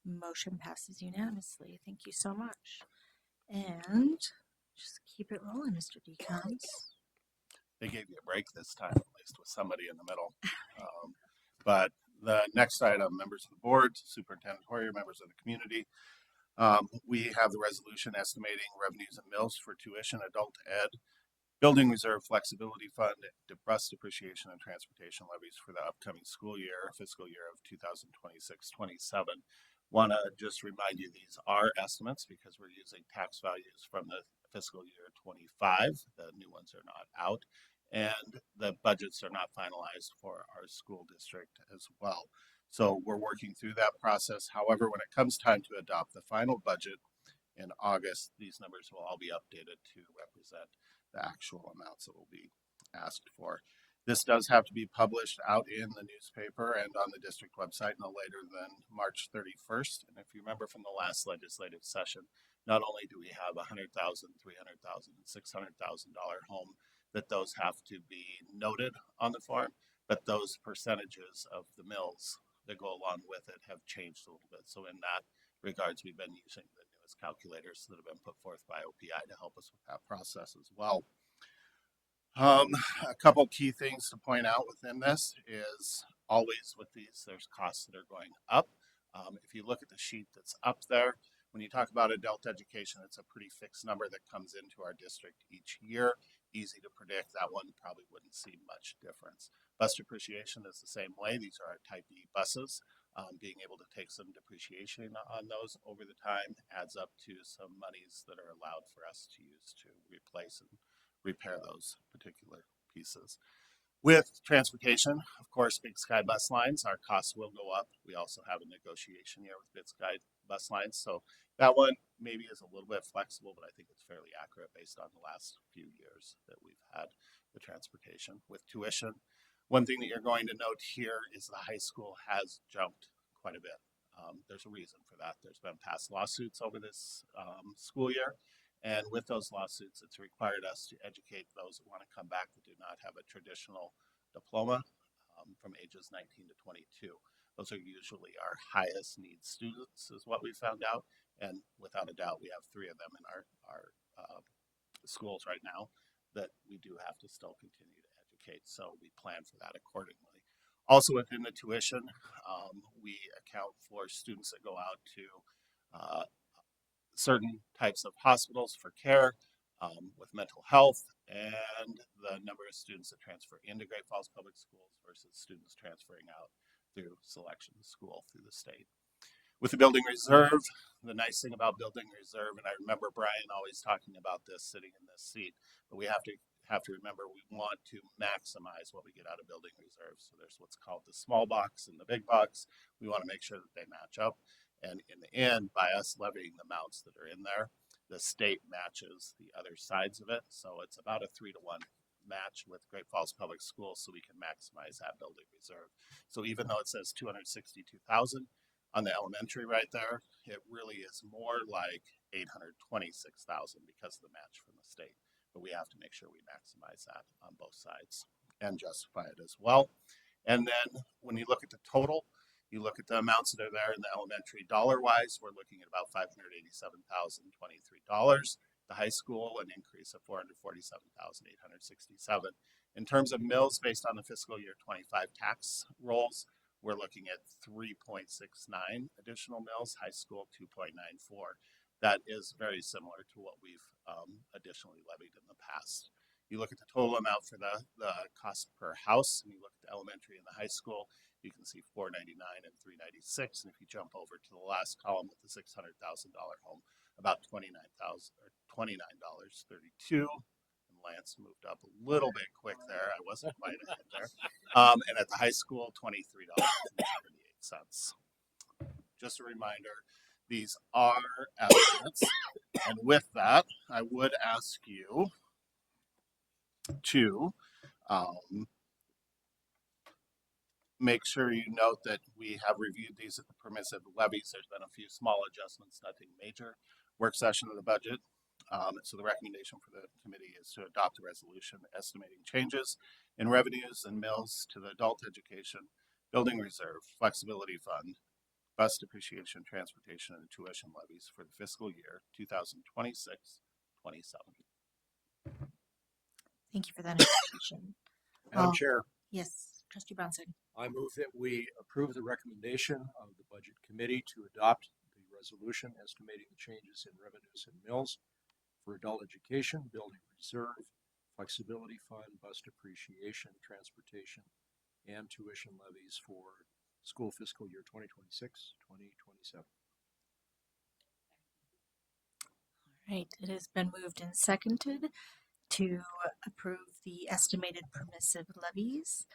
Speaker 1: Motion passes unanimously. Thank you so much. And just keep it rolling, Mr. Decons.
Speaker 2: They gave you a break this time, at least with somebody in the middle. But the next item, members of the board, Superintendent Hoyer, members of the community, we have the resolution estimating revenues and mills for tuition, adult ed, building reserve flexibility fund, bus depreciation and transportation levies for the upcoming school year, fiscal year of 2026-27. Want to just remind you, these are estimates because we're using tax values from the fiscal year 25. The new ones are not out, and the budgets are not finalized for our school district as well. So we're working through that process. However, when it comes time to adopt the final budget in August, these numbers will all be updated to represent the actual amounts that will be asked for. This does have to be published out in the newspaper and on the district website no later than March 31st. And if you remember from the last legislative session, not only do we have $100,000, $300,000, and $600,000 home, that those have to be noted on the form, but those percentages of the mills that go along with it have changed a little bit. So in that regards, we've been using the newest calculators that have been put forth by OPI to help us with that process as well. A couple key things to point out within this is always with these, there's costs that are going up. If you look at the sheet that's up there, when you talk about adult education, it's a pretty fixed number that comes into our district each year. Easy to predict. That one probably wouldn't see much difference. Bus depreciation is the same way. These are our type E buses. Being able to take some depreciation on those over the time adds up to some monies that are allowed for us to use to replace and repair those particular pieces. With transportation, of course, Big Sky Bus Lines, our costs will go up. We also have a negotiation here with Big Sky Bus Lines. So that one maybe is a little bit flexible, but I think it's fairly accurate based on the last few years that we've had the transportation. With tuition, one thing that you're going to note here is the high school has jumped quite a bit. There's a reason for that. There's been past lawsuits over this school year. And with those lawsuits, it's required us to educate those that want to come back that do not have a traditional diploma from ages 19 to 22. Those are usually our highest need students, is what we found out. And without a doubt, we have 3 of them in our schools right now that we do have to still continue to educate. So we plan for that accordingly. Also within the tuition, we account for students that go out to certain types of hospitals for care with mental health, and the number of students that transfer into Great Falls Public Schools versus students transferring out through selection school through the state. With the building reserve, the nice thing about building reserve, and I remember Brian always talking about this sitting in this seat, but we have to remember we want to maximize what we get out of building reserve. So there's what's called the small box and the big box. We want to make sure that they match up. And in the end, by us levying the amounts that are in there, the state matches the other sides of it. So it's about a 3-to-1 match with Great Falls Public Schools, so we can maximize that building reserve. So even though it says 262,000 on the elementary right there, it really is more like 826,000 because of the match from the state. But we have to make sure we maximize that on both sides and justify it as well. And then when you look at the total, you look at the amounts that are there in the elementary dollar wise, we're looking at about $587,023. The high school, an increase of $447,867. In terms of mills, based on the fiscal year 25 tax rolls, we're looking at 3.69 additional mills, high school 2.94. That is very similar to what we've additionally levied in the past. You look at the total amount for the cost per house, and you look at the elementary and the high school, you can see $499 and $396. And if you jump over to the last column with the $600,000 home, about $29.32. And Lance moved up a little bit quick there. I wasn't quite ahead there. And at the high school, $23.78. Just a reminder, these are estimates. And with that, I would ask you to make sure you note that we have reviewed these at the permissive levies. There's been a few small adjustments, nothing major. Work session of the budget. So the recommendation for the committee is to adopt a resolution estimating changes in revenues and mills to the adult education, building reserve, flexibility fund, bus depreciation, transportation, and tuition levies for the fiscal year 2026-27.
Speaker 1: Thank you for that information.
Speaker 3: Madam Chair,
Speaker 1: Yes, Trustee Bronson.
Speaker 3: I move that we approve the recommendation of the Budget Committee to adopt the resolution estimating the changes in revenues and mills for adult education, building reserve, flexibility fund, bus depreciation, transportation, and tuition levies for school fiscal year 2026-2027.
Speaker 1: All right, it has been moved and seconded to approve the estimated permissive levies.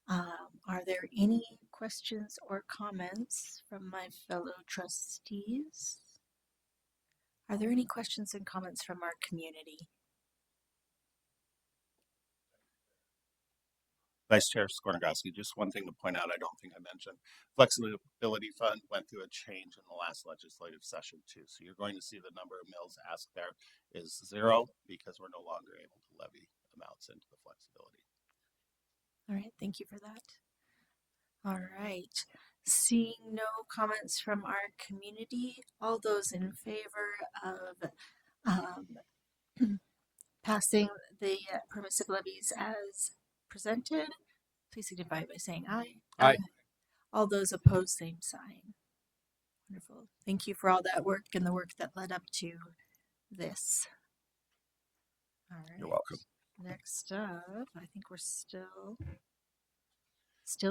Speaker 1: Are there any questions or comments from my fellow trustees? Are there any questions and comments from our community?
Speaker 2: Vice Chair Skornagowski, just one thing to point out, I don't think I mentioned. Flexibility Fund went through a change in the last legislative session too. So you're going to see the number of mills asked there is 0 because we're no longer able to levy amounts into the flexibility.
Speaker 1: All right, thank you for that. All right, seeing no comments from our community, all those in favor of passing the permissive levies as presented, please signify by saying aye.
Speaker 3: Aye.
Speaker 1: All those opposed, same sign. Wonderful. Thank you for all that work and the work that led up to this. All right.
Speaker 2: You're welcome.
Speaker 1: Next up, I think we're still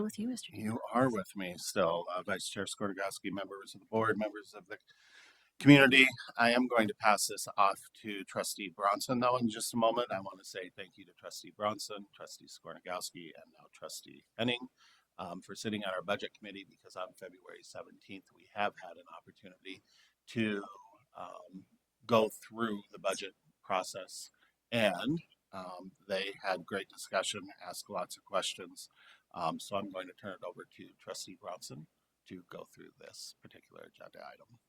Speaker 1: with you, Mr.
Speaker 2: You are with me still, Vice Chair Skornagowski, members of the board, members of the community. I am going to pass this off to Trustee Bronson, though, in just a moment. I want to say thank you to Trustee Bronson, Trustee Skornagowski, and now Trustee Henning for sitting on our budget committee, because on February 17th, we have had an opportunity to go through the budget process, and they had great discussion, asked lots of questions. So I'm going to turn it over to Trustee Bronson to go through this particular agenda item.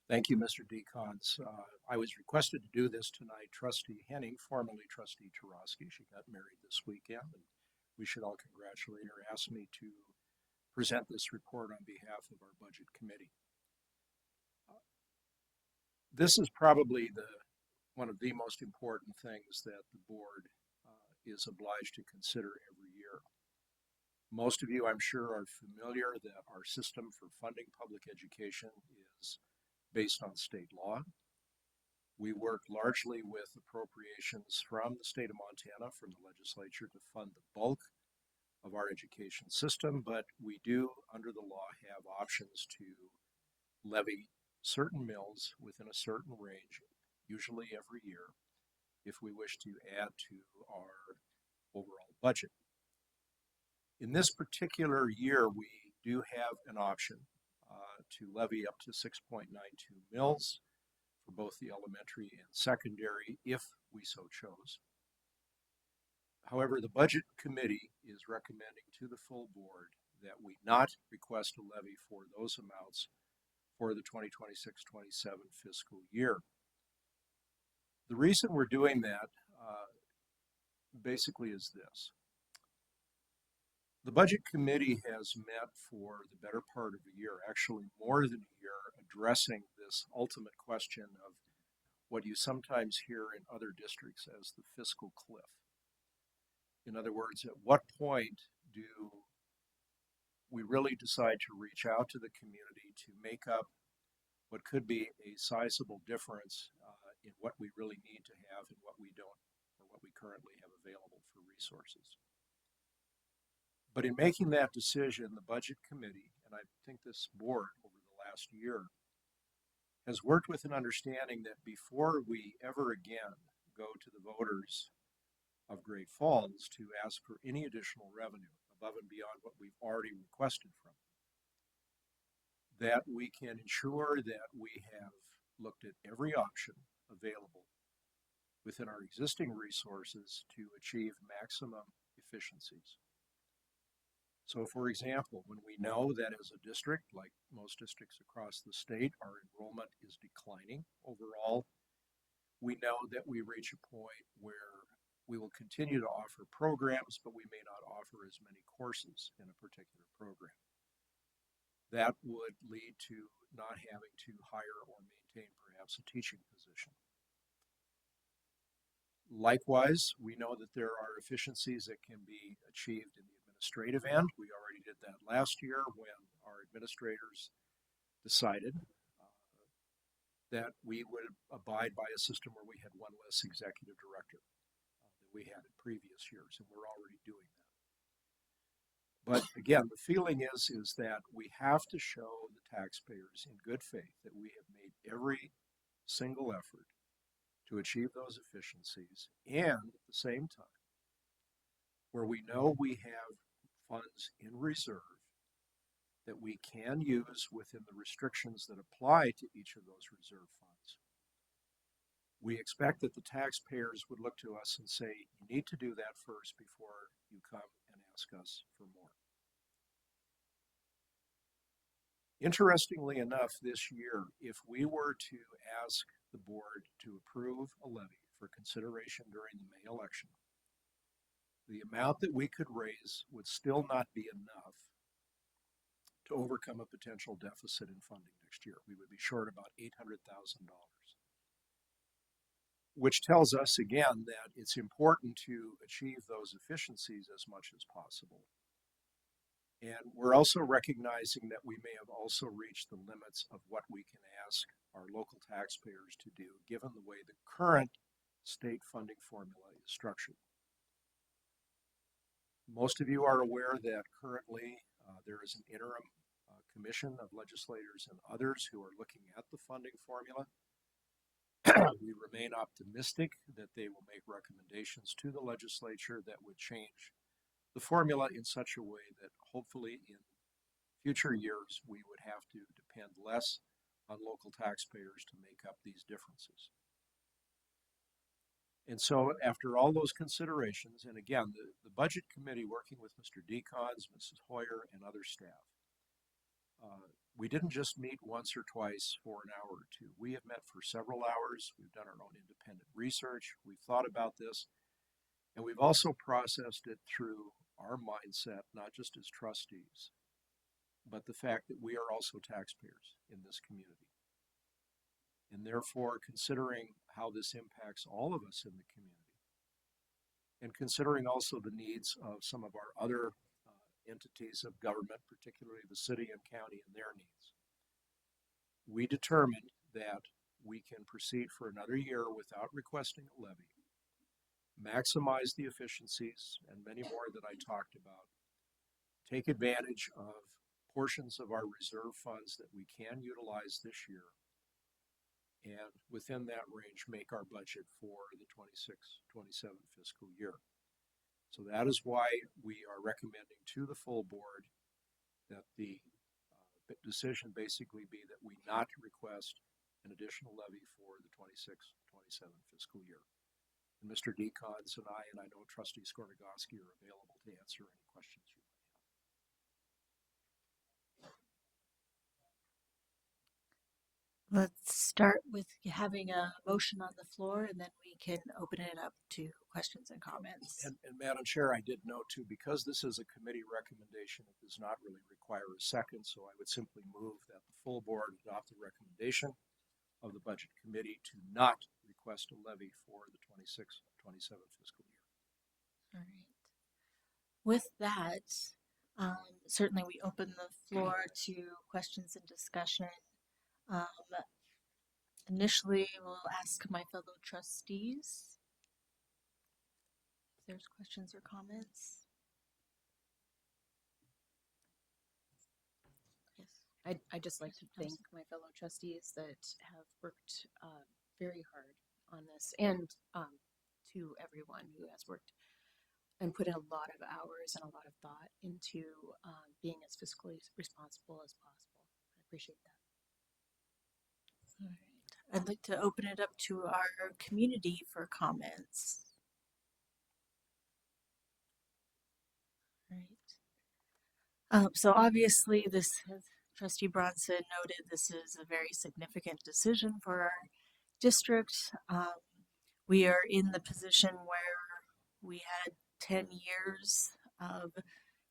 Speaker 3: Thank you, Mr. Decons. I was requested to do this tonight. Trustee Henning, formerly Trustee Tarosky, she got married this weekend, and we should all congratulate her, asked me to present this report on behalf of our Budget Committee. This is probably one of the most important things that the board is obliged to consider every year. Most of you, I'm sure, are familiar that our system for funding public education is based on state law. We work largely with appropriations from the state of Montana, from the legislature, to fund the bulk of our education system, but we do, under the law, have options to levy certain mills within a certain range, usually every year, if we wish to add to our overall budget. In this particular year, we do have an option to levy up to 6.92 mills for both the elementary and secondary, if we so chose. However, the Budget Committee is recommending to the full board that we not request a levy for those amounts for the 2026-27 fiscal year. The reason we're doing that basically is this. The Budget Committee has met for the better part of a year, actually more than a year, addressing this ultimate question of what you sometimes hear in other districts as the fiscal cliff. In other words, at what point do we really decide to reach out to the community to make up what could be a sizable difference in what we really need to have and what we don't, or what we currently have available for resources. But in making that decision, the Budget Committee, and I think this board over the last year, has worked with an understanding that before we ever again go to the voters of Great Falls to ask for any additional revenue above and beyond what we've already requested from them, that we can ensure that we have looked at every option available within our existing resources to achieve maximum efficiencies. So, for example, when we know that as a district, like most districts across the state, our enrollment is declining overall, we know that we reach a point where we will continue to offer programs, but we may not offer as many courses in a particular program. That would lead to not having to hire or maintain perhaps a teaching position. Likewise, we know that there are efficiencies that can be achieved in the administrative end. We already did that last year when our administrators decided that we would abide by a system where we had one less executive director than we had in previous years, and we're already doing that. But again, the feeling is that we have to show the taxpayers in good faith that we have made every single effort to achieve those efficiencies, and at the same time, where we know we have funds in reserve that we can use within the restrictions that apply to each of those reserve funds. We expect that the taxpayers would look to us and say, you need to do that first before you come and ask us for more. Interestingly enough, this year, if we were to ask the board to approve a levy for consideration during the May election, the amount that we could raise would still not be enough to overcome a potential deficit in funding next year. We would be short about $800,000, which tells us again that it's important to achieve those efficiencies as much as possible. And we're also recognizing that we may have also reached the limits of what we can ask our local taxpayers to do, given the way the current state funding formula is structured. Most of you are aware that currently there is an interim commission of legislators and others who are looking at the funding formula. We remain optimistic that they will make recommendations to the legislature that would change the formula in such a way that hopefully in future years we would have to depend less on local taxpayers to make up these differences. And so after all those considerations, and again, the Budget Committee working with Mr. Decons, Mrs. Hoyer, and other staff, we didn't just meet once or twice for an hour or two. We have met for several hours. We've done our own independent research. We've thought about this. And we've also processed it through our mindset, not just as trustees, but the fact that we are also taxpayers in this community. And therefore, considering how this impacts all of us in the community, and considering also the needs of some of our other entities of government, particularly the city and county and their needs, we determined that we can proceed for another year without requesting a levy, maximize the efficiencies and many more that I talked about, take advantage of portions of our reserve funds that we can utilize this year, and within that range make our budget for the 26-27 fiscal year. So that is why we are recommending to the full board that the decision basically be that we not request an additional levy for the 26-27 fiscal year. And Mr. Decons and I know Trustee Skornagoski are available to answer any questions you might have.
Speaker 1: Let's start with having a motion on the floor, and then we can open it up to questions and comments.
Speaker 3: And Madam Chair, I did note too, because this is a committee recommendation, it does not really require a second, so I would simply move that the full board adopt the recommendation of the Budget Committee to not request a levy for the 26-27 fiscal year.
Speaker 1: All right. With that, certainly we open the floor to questions and discussion. Initially, we'll ask my fellow trustees. If there's questions or comments. Yes.
Speaker 12: I'd just like to thank my fellow trustees that have worked very hard on this, and to everyone who has worked and put in a lot of hours and a lot of thought into being as fiscally responsible as possible. I appreciate that.
Speaker 1: All right. I'd like to open it up to our community for comments. Right. So obviously, this, as Trustee Bronson noted, this is a very significant decision for our district. We are in the position where we had 10 years of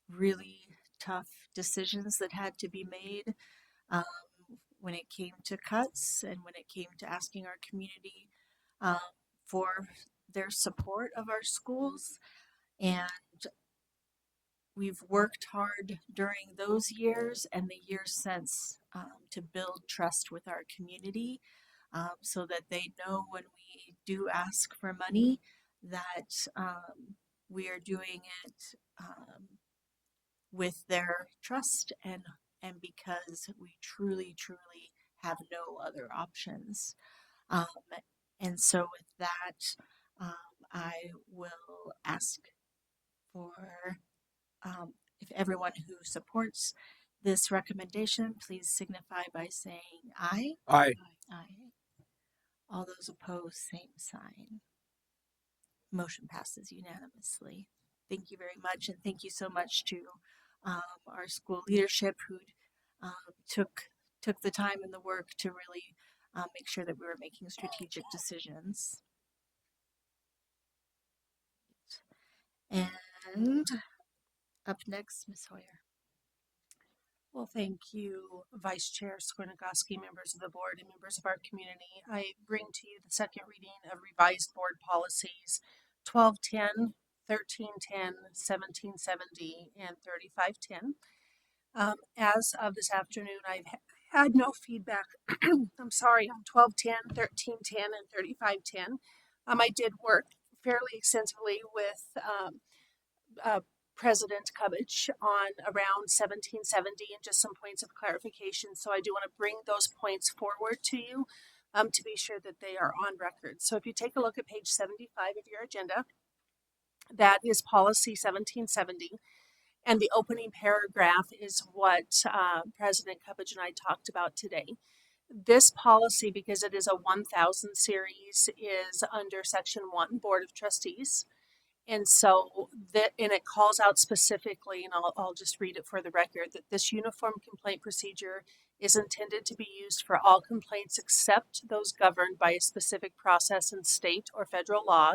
Speaker 1: really tough decisions that had to be made um, when it came to cuts and when it came to asking our community um, for their support of our schools. And we've worked hard during those years and the years since to build trust with our community so that they know when we do ask for money that we are doing it with their trust and because we truly have no other options. Um, and so with that, I will ask for if everyone who supports this recommendation, please signify by saying aye.
Speaker 3: Aye.
Speaker 1: Aye. All those opposed, same sign. Motion passes unanimously. Thank you very much, and thank you so much to our school leadership who took the time and the work to really make sure that we were making strategic decisions. And up next, Ms. Hoyer.
Speaker 5: Well, thank you, Vice Chair Skornagoski, members of the board, and members of our community. I bring to you the second reading of revised board policies 1210, 1310, 1770, and 3510. As of this afternoon, I've had no feedback, I'm sorry, on 1210, 1310, and 3510. I did work fairly extensively with President Cubbage on around 1770 and just some points of clarification. So I do want to bring those points forward to you to be sure that they are on record. So if you take a look at page 75 of your agenda, that is policy 1770. And the opening paragraph is what President Cubbage and I talked about today. This policy, because it is a 1000 series, is under section 1, Board of Trustees. And so and it calls out specifically, and I'll just read it for the record, that this uniform complaint procedure is intended to be used for all complaints except those governed by a specific process in state or federal law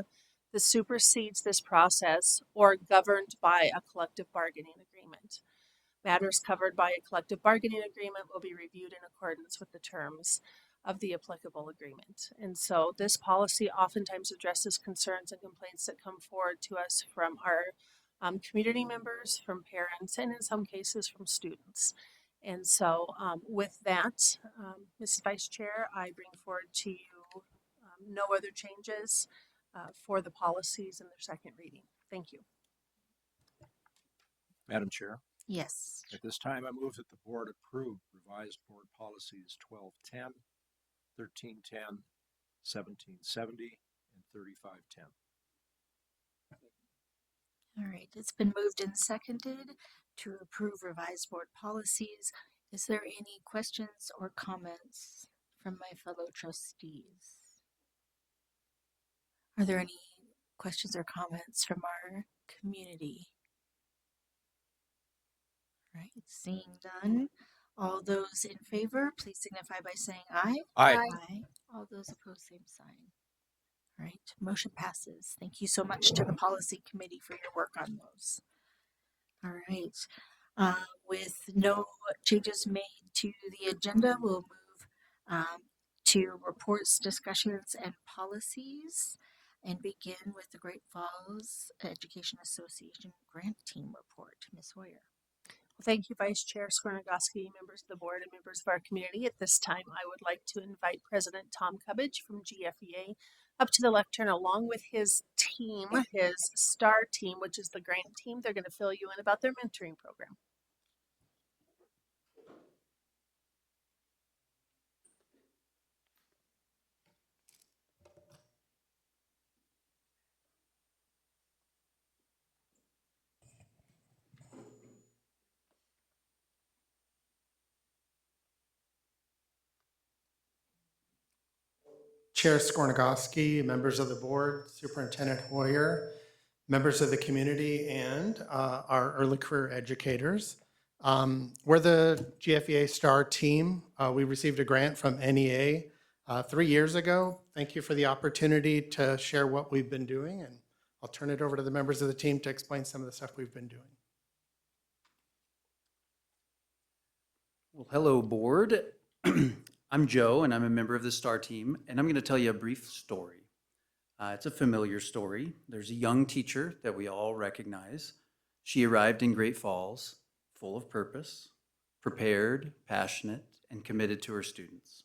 Speaker 5: that supersedes this process or governed by a collective bargaining agreement. Matters covered by a collective bargaining agreement will be reviewed in accordance with the terms of the applicable agreement. And so this policy oftentimes addresses concerns and complaints that come forward to us from our community members, from parents, and in some cases from students. And so with that, Mrs. Vice Chair, I bring forward to you no other changes for the policies in their second reading. Thank you.
Speaker 3: Madam Chair,
Speaker 1: Yes.
Speaker 3: at this time, I move that the board approve revised board policies 1210, 1310, 1770, and 3510.
Speaker 1: All right. It's been moved and seconded to approve revised board policies. Is there any questions or comments from my fellow trustees? Are there any questions or comments from our community? All right. Seeing none. All those in favor, please signify by saying aye.
Speaker 3: Aye.
Speaker 1: Aye. All those opposed, same sign. All right. Motion passes. Thank you so much to the policy committee for your work on those. All right. With no changes made to the agenda, we'll move to reports, discussions, and policies and begin with the Great Falls Education Association Grant Team Report. Ms. Hoyer.
Speaker 5: Well, thank you, Vice Chair Skornagoski, members of the board, and members of our community. At this time, I would like to invite President Tom Cubbage from GFEA up to the lectern along with his team, his STAR team, which is the grant team. They're going to fill you in about their mentoring program.
Speaker 13: Chair Skornagowski, members of the board, Superintendent Hoyer, members of the community, and our early career educators. We're the GFEA STAR team. We received a grant from NEA 3 years ago. Thank you for the opportunity to share what we've been doing, and I'll turn it over to the members of the team to explain some of the stuff we've been doing.
Speaker 6: Well, hello, board. I'm Joe, and I'm a member of the STAR team, and I'm going to tell you a brief story. It's a familiar story. There's a young teacher that we all recognize. She arrived in Great Falls full of purpose, prepared, passionate, and committed to her students.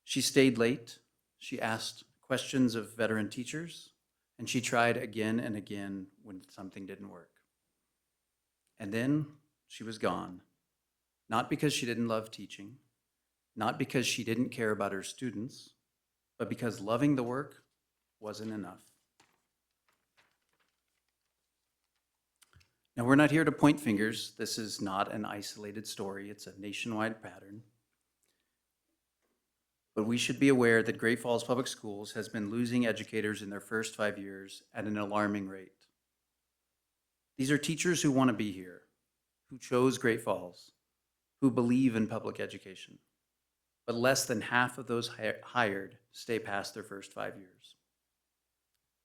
Speaker 6: She stayed late. She asked questions of veteran teachers, and she tried again and again when something didn't work. And then she was gone. Not because she didn't love teaching, not because she didn't care about her students, but because loving the work wasn't enough. Now, we're not here to point fingers. This is not an isolated story. It's a nationwide pattern. But we should be aware that Great Falls Public Schools has been losing educators in their first 5 years at an alarming rate. These are teachers who want to be here, who chose Great Falls, who believe in public education. But less than half of those hired stay past their first 5 years.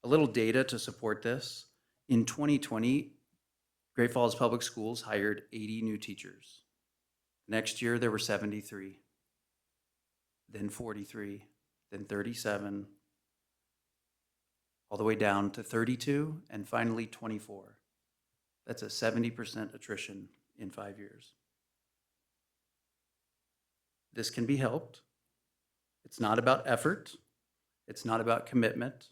Speaker 6: A little data to support this. In 2020, Great Falls Public Schools hired 80 new teachers. Next year, there were 73, then 43, then 37, all the way down to 32, and finally 24. That's a 70% attrition in 5 years. This can be helped. It's not about effort. It's not about commitment.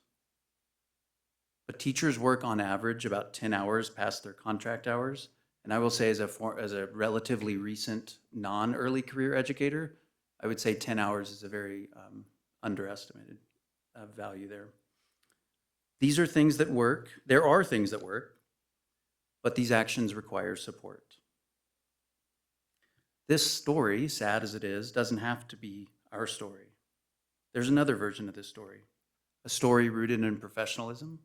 Speaker 6: But teachers work on average about 10 hours past their contract hours. And I will say as a relatively recent non-early career educator, I would say 10 hours is a very underestimated value there. These are things that work. There are things that work, but these actions require support. This story, sad as it is, doesn't have to be our story. There's another version of this story, a story rooted in professionalism,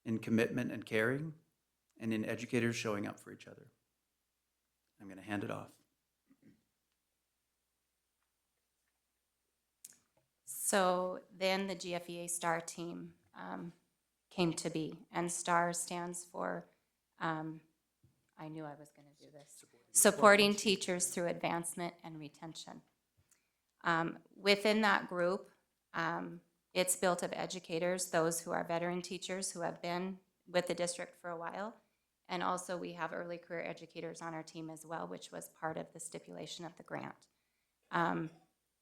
Speaker 6: in commitment and caring, and in educators showing up for each other. I'm going to hand it off.
Speaker 14: So then the GFEA STAR team came to be, and STAR stands for, I knew I was going to do this, supporting teachers through advancement and retention. Within that group, it's built of educators, those who are veteran teachers who have been with the district for a while, and also we have early career educators on our team as well, which was part of the stipulation of the grant.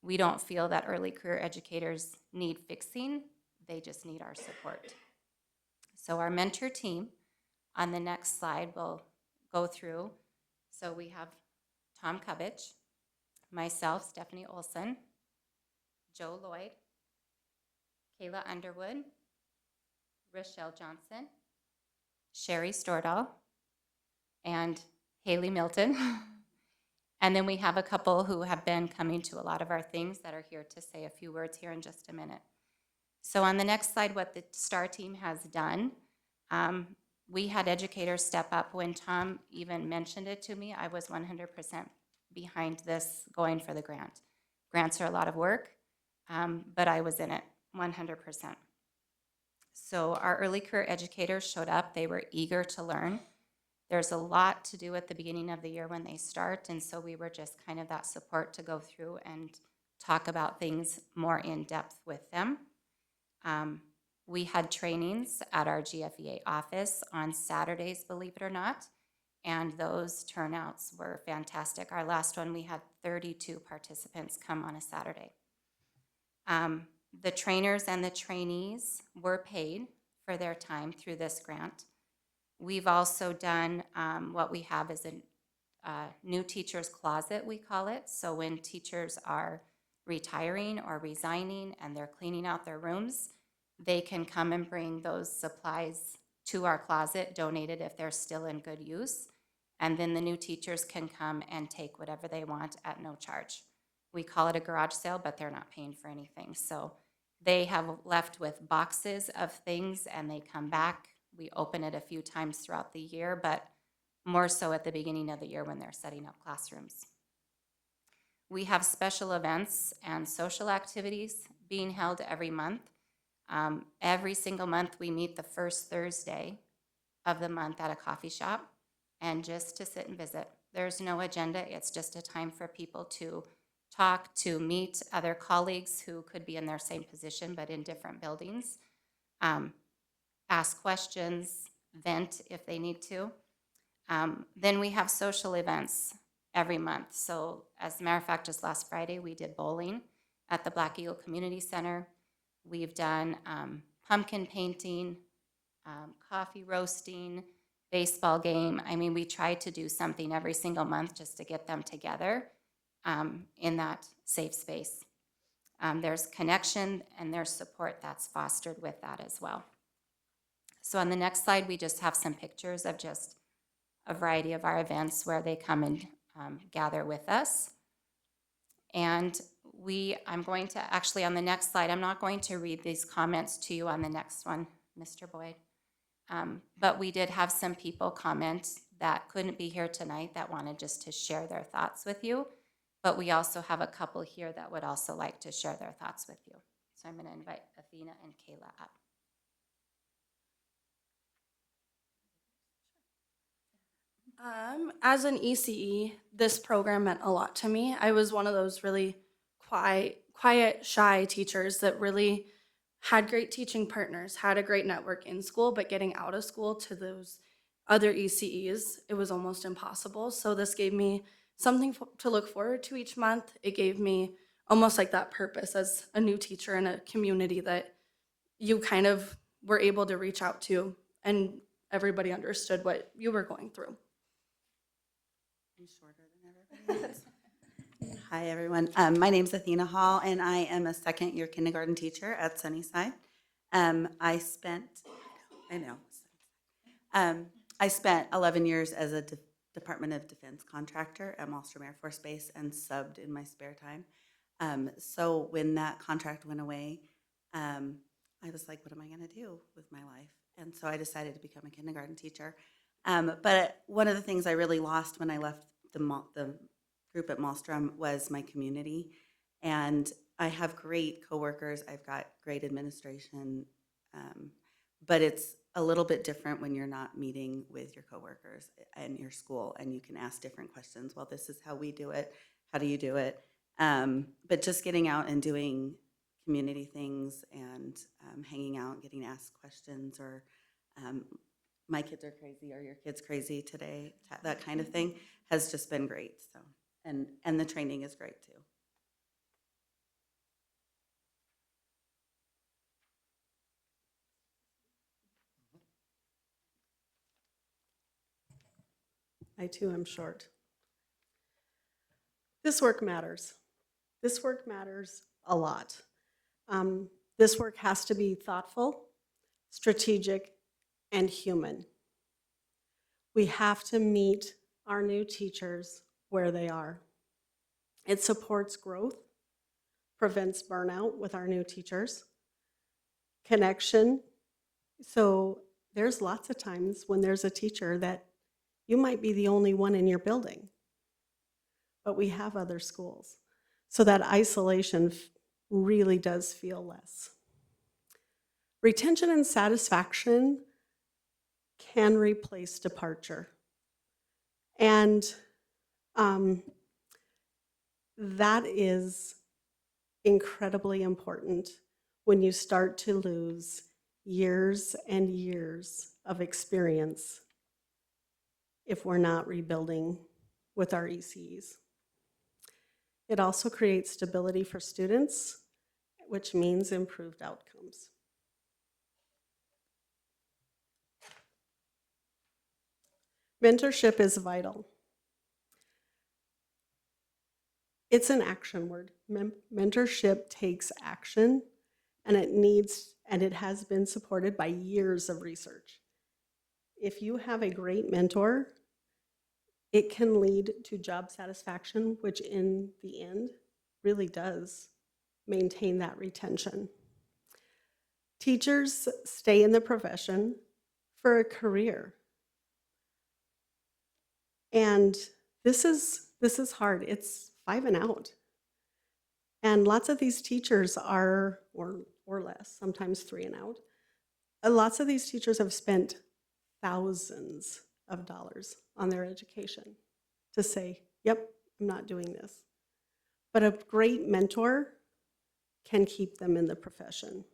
Speaker 14: We don't feel that early career educators need fixing, they just need our support. So our mentor team, on the next slide, will go through. So we have Tom Cubbage, myself, Stephanie Olson, Joe Lloyd, Kayla Underwood, Rochelle Johnson, Sherry Stordahl, and Haley Milton. And then we have a couple who have been coming to a lot of our things that are here to say a few words here in just a minute. So on the next slide, what the STAR team has done, we had educators step up. When Tom even mentioned it to me, I was 100% behind this going for the grant. Grants are a lot of work, but I was in it 100%. So our early career educators showed up. They were eager to learn. There's a lot to do at the beginning of the year when they start, and so we were just kind of that support to go through and talk about things more in depth with them. We had trainings at our GFEA office on Saturdays, believe it or not, and those turnouts were fantastic. Our last one, we had 32 participants come on a Saturday. The trainers and the trainees were paid for their time through this grant. We've also done what we have is a new teacher's closet, we call it. So when teachers are retiring or resigning and they're cleaning out their rooms, they can come and bring those supplies to our closet, donated if they're still in good use. And then the new teachers can come and take whatever they want at no charge. We call it a garage sale, but they're not paying for anything. So they have left with boxes of things and they come back. We open it a few times throughout the year, but more so at the beginning of the year when they're setting up classrooms. We have special events and social activities being held every month. Every single month, we meet the first Thursday of the month at a coffee shop and just to sit and visit. There's no agenda. It's just a time for people to talk, to meet other colleagues who could be in their same position but in different buildings, ask questions, vent if they need to. Then we have social events every month. So as a matter of fact, just last Friday, we did bowling at the Black Eagle Community Center. We've done pumpkin painting, coffee roasting, baseball game. I mean, we try to do something every single month just to get them together in that safe space. There's connection and there's support that's fostered with that as well. So on the next slide, we just have some pictures of just a variety of our events where they come and gather with us. And I'm going to actually on the next slide, I'm not going to read these comments to you on the next one, Mr. Boyd. But we did have some people comment that couldn't be here tonight that wanted just to share their thoughts with you. But we also have a couple here that would also like to share their thoughts with you. So I'm going to invite Athena and Kayla up.
Speaker 15: As an ECE, this program meant a lot to me. I was one of those really quiet, shy teachers that really had great teaching partners, had a great network in school, but getting out of school to those other ECEs, it was almost impossible. So this gave me something to look forward to each month. It gave me almost like that purpose as a new teacher in a community that you kind of were able to reach out to, and everybody understood what you were going through.
Speaker 16: I'm shorter than everybody else. Hi, everyone. My name's Athena Hall, and I am a second-year kindergarten teacher at Sunnyside. I spent 11 years as a Department of Defense contractor at Malmstrom Air Force Base and subbed in my spare time. So when that contract went away, I was like, what am I going to do with my life? And so I decided to become a kindergarten teacher. But one of the things I really lost when I left the group at Malmstrom was my community. And I have great coworkers. I've got great administration. But it's a little bit different when you're not meeting with your coworkers in your school and you can ask different questions. Well, this is how we do it. How do you do it? But just getting out and doing community things and hanging out, getting asked questions, or my kids are crazy, are your kids crazy today? That kind of thing has just been great. So, and the training is great too.
Speaker 17: I too am short. This work matters. This work matters a lot. This work has to be thoughtful, strategic, and human. We have to meet our new teachers where they are. It supports growth, prevents burnout with our new teachers, connection. So there's lots of times when there's a teacher that you might be the only one in your building, but we have other schools. So that isolation really does feel less. Retention and satisfaction can replace departure. And that is incredibly important when you start to lose years and years of experience if we're not rebuilding with our ECs. It also creates stability for students which means improved outcomes. Mentorship is vital. It's an action word. Mentorship takes action, and it has been supported by years of research. If you have a great mentor, it can lead to job satisfaction, which in the end really does maintain that retention. Teachers stay in the profession for a career. And this is hard. It's 5 and out. And lots of these teachers are, or less, sometimes 3 and out. Lots of these teachers have spent thousands of dollars on their education to say, yep, I'm not doing this. But a great mentor can keep them in the profession.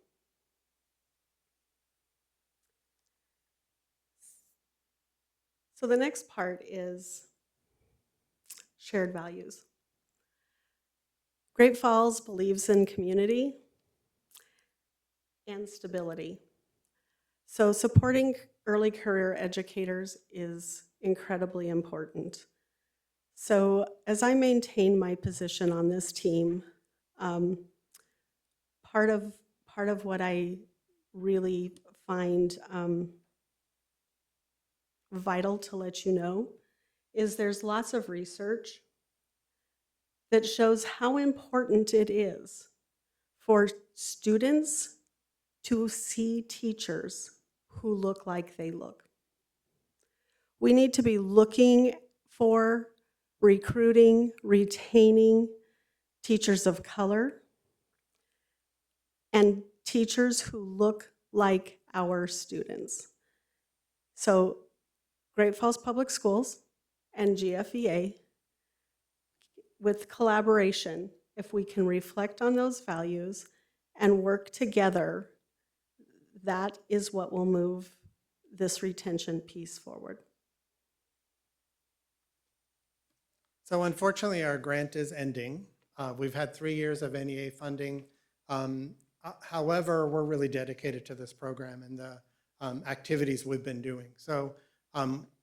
Speaker 17: So the next part is shared values. Great Falls believes in community and stability. So supporting early career educators is incredibly important. So as I maintain my position on this team, part of what I really find vital to let you know is there's lots of research that shows how important it is for students to see teachers who look like they look. We need to be looking for, recruiting, retaining teachers of color and teachers who look like our students. So Great Falls Public Schools and GFEA, with collaboration, if we can reflect on those values and work together, that is what will move this retention piece forward.
Speaker 13: So unfortunately, our grant is ending. We've had 3 years of NEA funding. However, we're really dedicated to this program and the activities we've been doing. So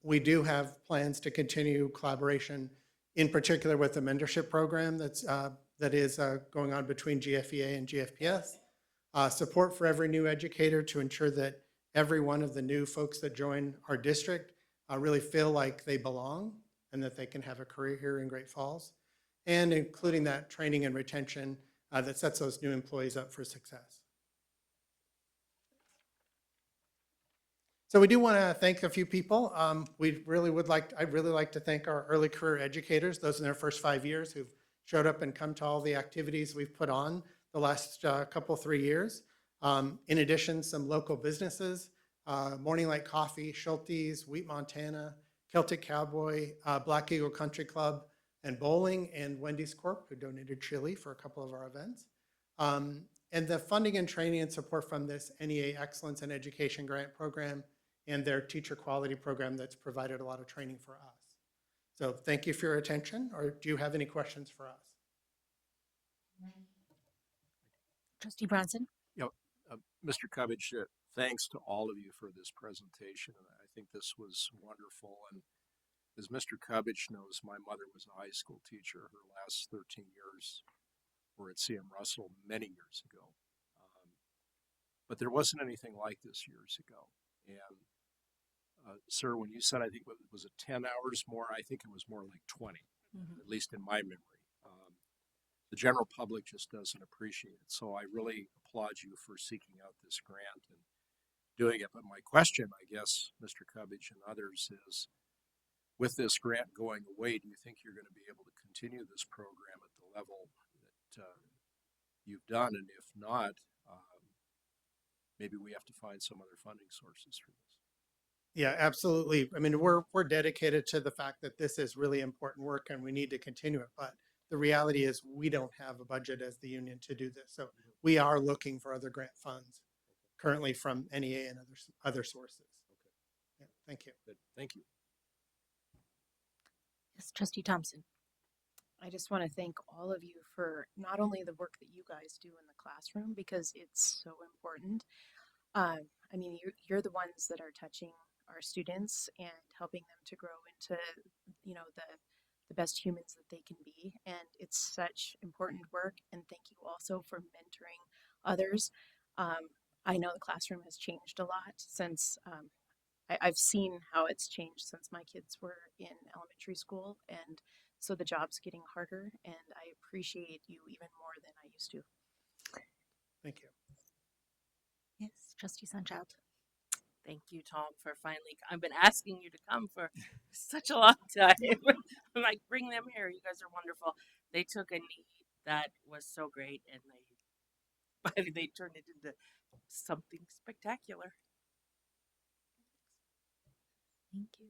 Speaker 13: we do have plans to continue collaboration, in particular with the mentorship program that is going on between GFEA and GFPS. Support for every new educator to ensure that every one of the new folks that join our district really feel like they belong and that they can have a career here in Great Falls, and including that training and retention that sets those new employees up for success. So we do want to thank a few people. I'd really like to thank our early career educators, those in their first 5 years who've showed up and come to all the activities we've put on the last 3 years. In addition, some local businesses, Morning Light Coffee, Schulte's, Wheat Montana, Celtic Cowboy, Black Eagle Country Club, and Bowling, and Wendy's Corp, who donated chili for a couple of our events. And the funding and training and support from this NEA Excellence in Education Grant Program and their teacher quality program that's provided a lot of training for us. So thank you for your attention, or do you have any questions for us?
Speaker 1: Trustee Bronson?
Speaker 3: Mr. Cubbage, thanks to all of you for this presentation. I think this was wonderful. And as Mr. Cubbage knows, my mother was a high school teacher. Her last 13 years were at CM Russell many years ago. But there wasn't anything like this years ago. And sir, when you said, I think, was it 10 hours more? I think it was more like 20, at least in my memory. The general public just doesn't appreciate it. So I really applaud you for seeking out this grant and doing it. But my question, I guess, Mr. Cubbage and others, is with this grant going away, do you think you're going to be able to continue this program at the level that you've done? And if not, maybe we have to find some other funding sources for this.
Speaker 13: Yeah, absolutely. I mean, we're dedicated to the fact that this is really important work and we need to continue it. But the reality is we don't have a budget as the union to do this. So we are looking for other grant funds currently from NEA and other sources. Okay. Yeah, thank you.
Speaker 3: Good. Thank you.
Speaker 1: Yes, Trustee Thompson.
Speaker 12: I just want to thank all of you for not only the work that you guys do in the classroom, because it's so important. I mean, you're the ones that are touching our students and helping them to grow into, you know, the best humans that they can be. And it's such important work. And thank you also for mentoring others. I know the classroom has changed a lot since I've seen how it's changed since my kids were in elementary school. And so the job's getting harder, and I appreciate you even more than I used to.
Speaker 13: Thank you.
Speaker 1: Yes, Trustee Sunchild.
Speaker 10: Thank you, Tom, for finally. I've been asking you to come for such a long time. I'm like, bring them here. You guys are wonderful. They took a need that was so great, and they turned it into something spectacular.
Speaker 1: Thank you.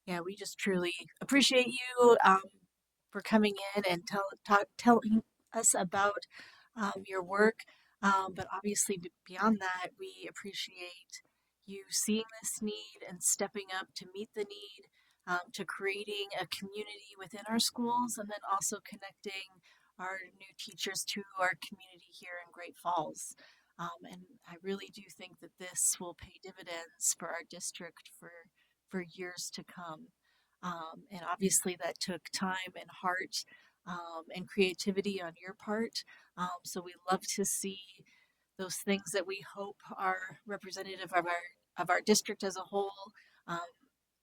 Speaker 1: Yeah, we just truly appreciate you for coming in and telling us about your work. But obviously, beyond that, we appreciate you seeing this need and stepping up to meet the need, to creating a community within our schools, and then also connecting our new teachers to our community here in Great Falls. And I really do think that this will pay dividends for our district for years to come. And obviously, that took time and heart and creativity on your part. So we love to see those things that we hope are representative of our district as a whole um,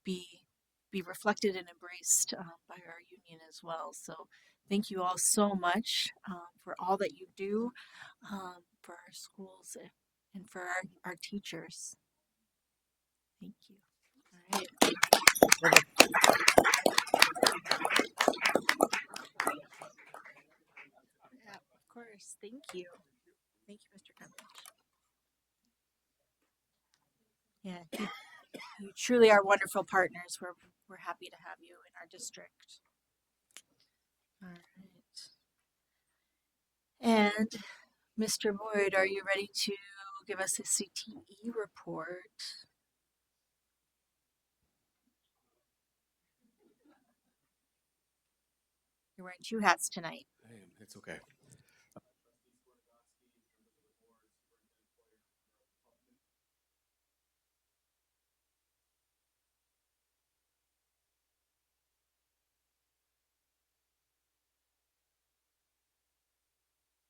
Speaker 1: be be reflected and embraced by our union as well. So thank you all so much for all that you do for our schools and for our teachers. Thank you. All right. Yeah, of course. Thank you. Thank you, Mr. Cummings. Yeah, you truly are wonderful partners. We're happy to have you in our district. All right. And Mr. Boyd, are you ready to give us a CTE report? You're wearing two hats tonight.
Speaker 18: It's okay.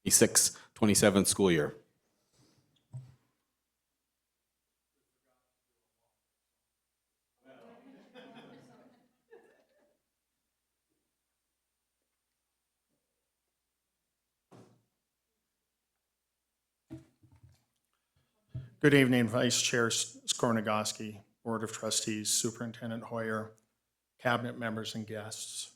Speaker 18: '26, 27 school year.
Speaker 13: Good evening, Vice Chair Skornagoski, Board of Trustees, Superintendent Hoyer, Cabinet members, and guests.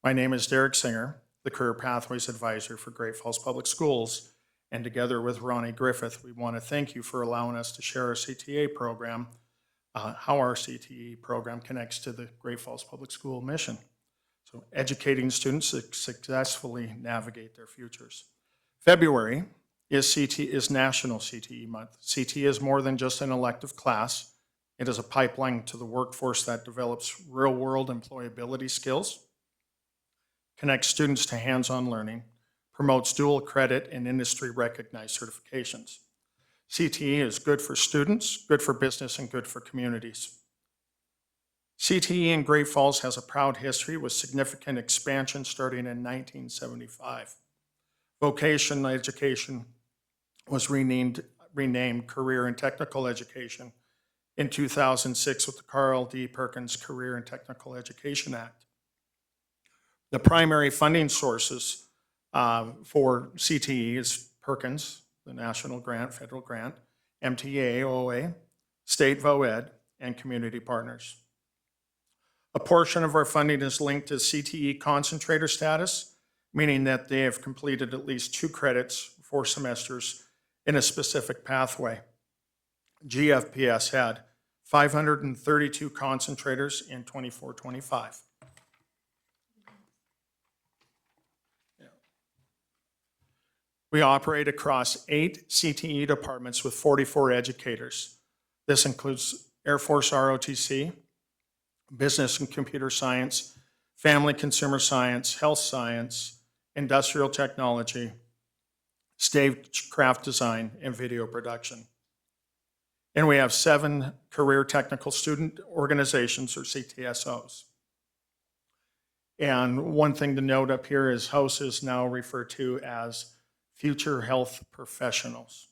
Speaker 13: My name is Derek Singer, the Career Pathways Advisor for Great Falls Public Schools, and together with Ronnie Griffith, we want to thank you for allowing us to share our CTA program, how our CTE program connects to the Great Falls Public School mission. So educating students to successfully navigate their futures. February is National CTE Month. CTE is more than just an elective class. It is a pipeline to the workforce that develops real-world employability skills, connects students to hands-on learning, promotes dual credit and industry-recognized certifications. CTE is good for students, good for business, and good for communities. CTE in Great Falls has a proud history with significant expansion starting in 1975. Vocational education was renamed Career and Technical Education in 2006 with the Carl D. Perkins Career and Technical Education Act. The primary funding sources for CTE is Perkins, the national grant, federal grant, MTA, OA, state VOED, and community partners. A portion of our funding is linked to CTE concentrator status, meaning that they have completed at least 2 credits, 4 semesters in a specific pathway. GFPS had 532 concentrators in 24-25. We operate across 8 CTE departments with 44 educators. This includes Air Force ROTC, Business and Computer Science, family consumer science, health science, industrial technology, stagecraft design, and video production. And we have 7 career technical student organizations, or CTSOs. And one thing to note up here is HOSE is now referred to as Future Health Professionals.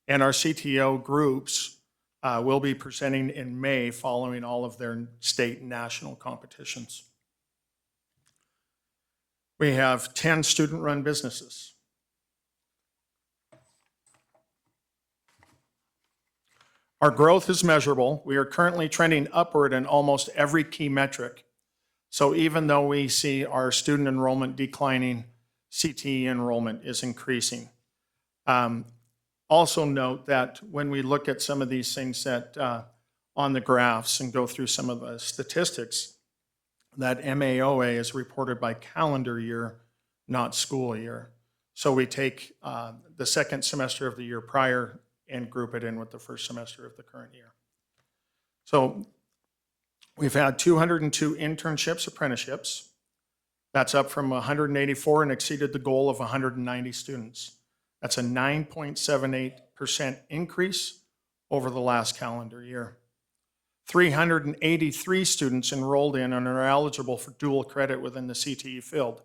Speaker 13: And our CTO groups will be presenting in May following all of their state and national competitions. We have 10 student-run businesses. Our growth is measurable. We are currently trending upward in almost every key metric. So even though we see our student enrollment declining, CTE enrollment is increasing. Also note that when we look at some of these things that on the graphs and go through some of the statistics, that MAOA is reported by calendar year, not school year. So we take the second semester of the year prior and group it in with the first semester of the current year. So we've had 202 internships, apprenticeships. That's up from 184 and exceeded the goal of 190 students. That's a 9.78% increase over the last calendar year. 383 students enrolled in and are eligible for dual credit within the CTE field.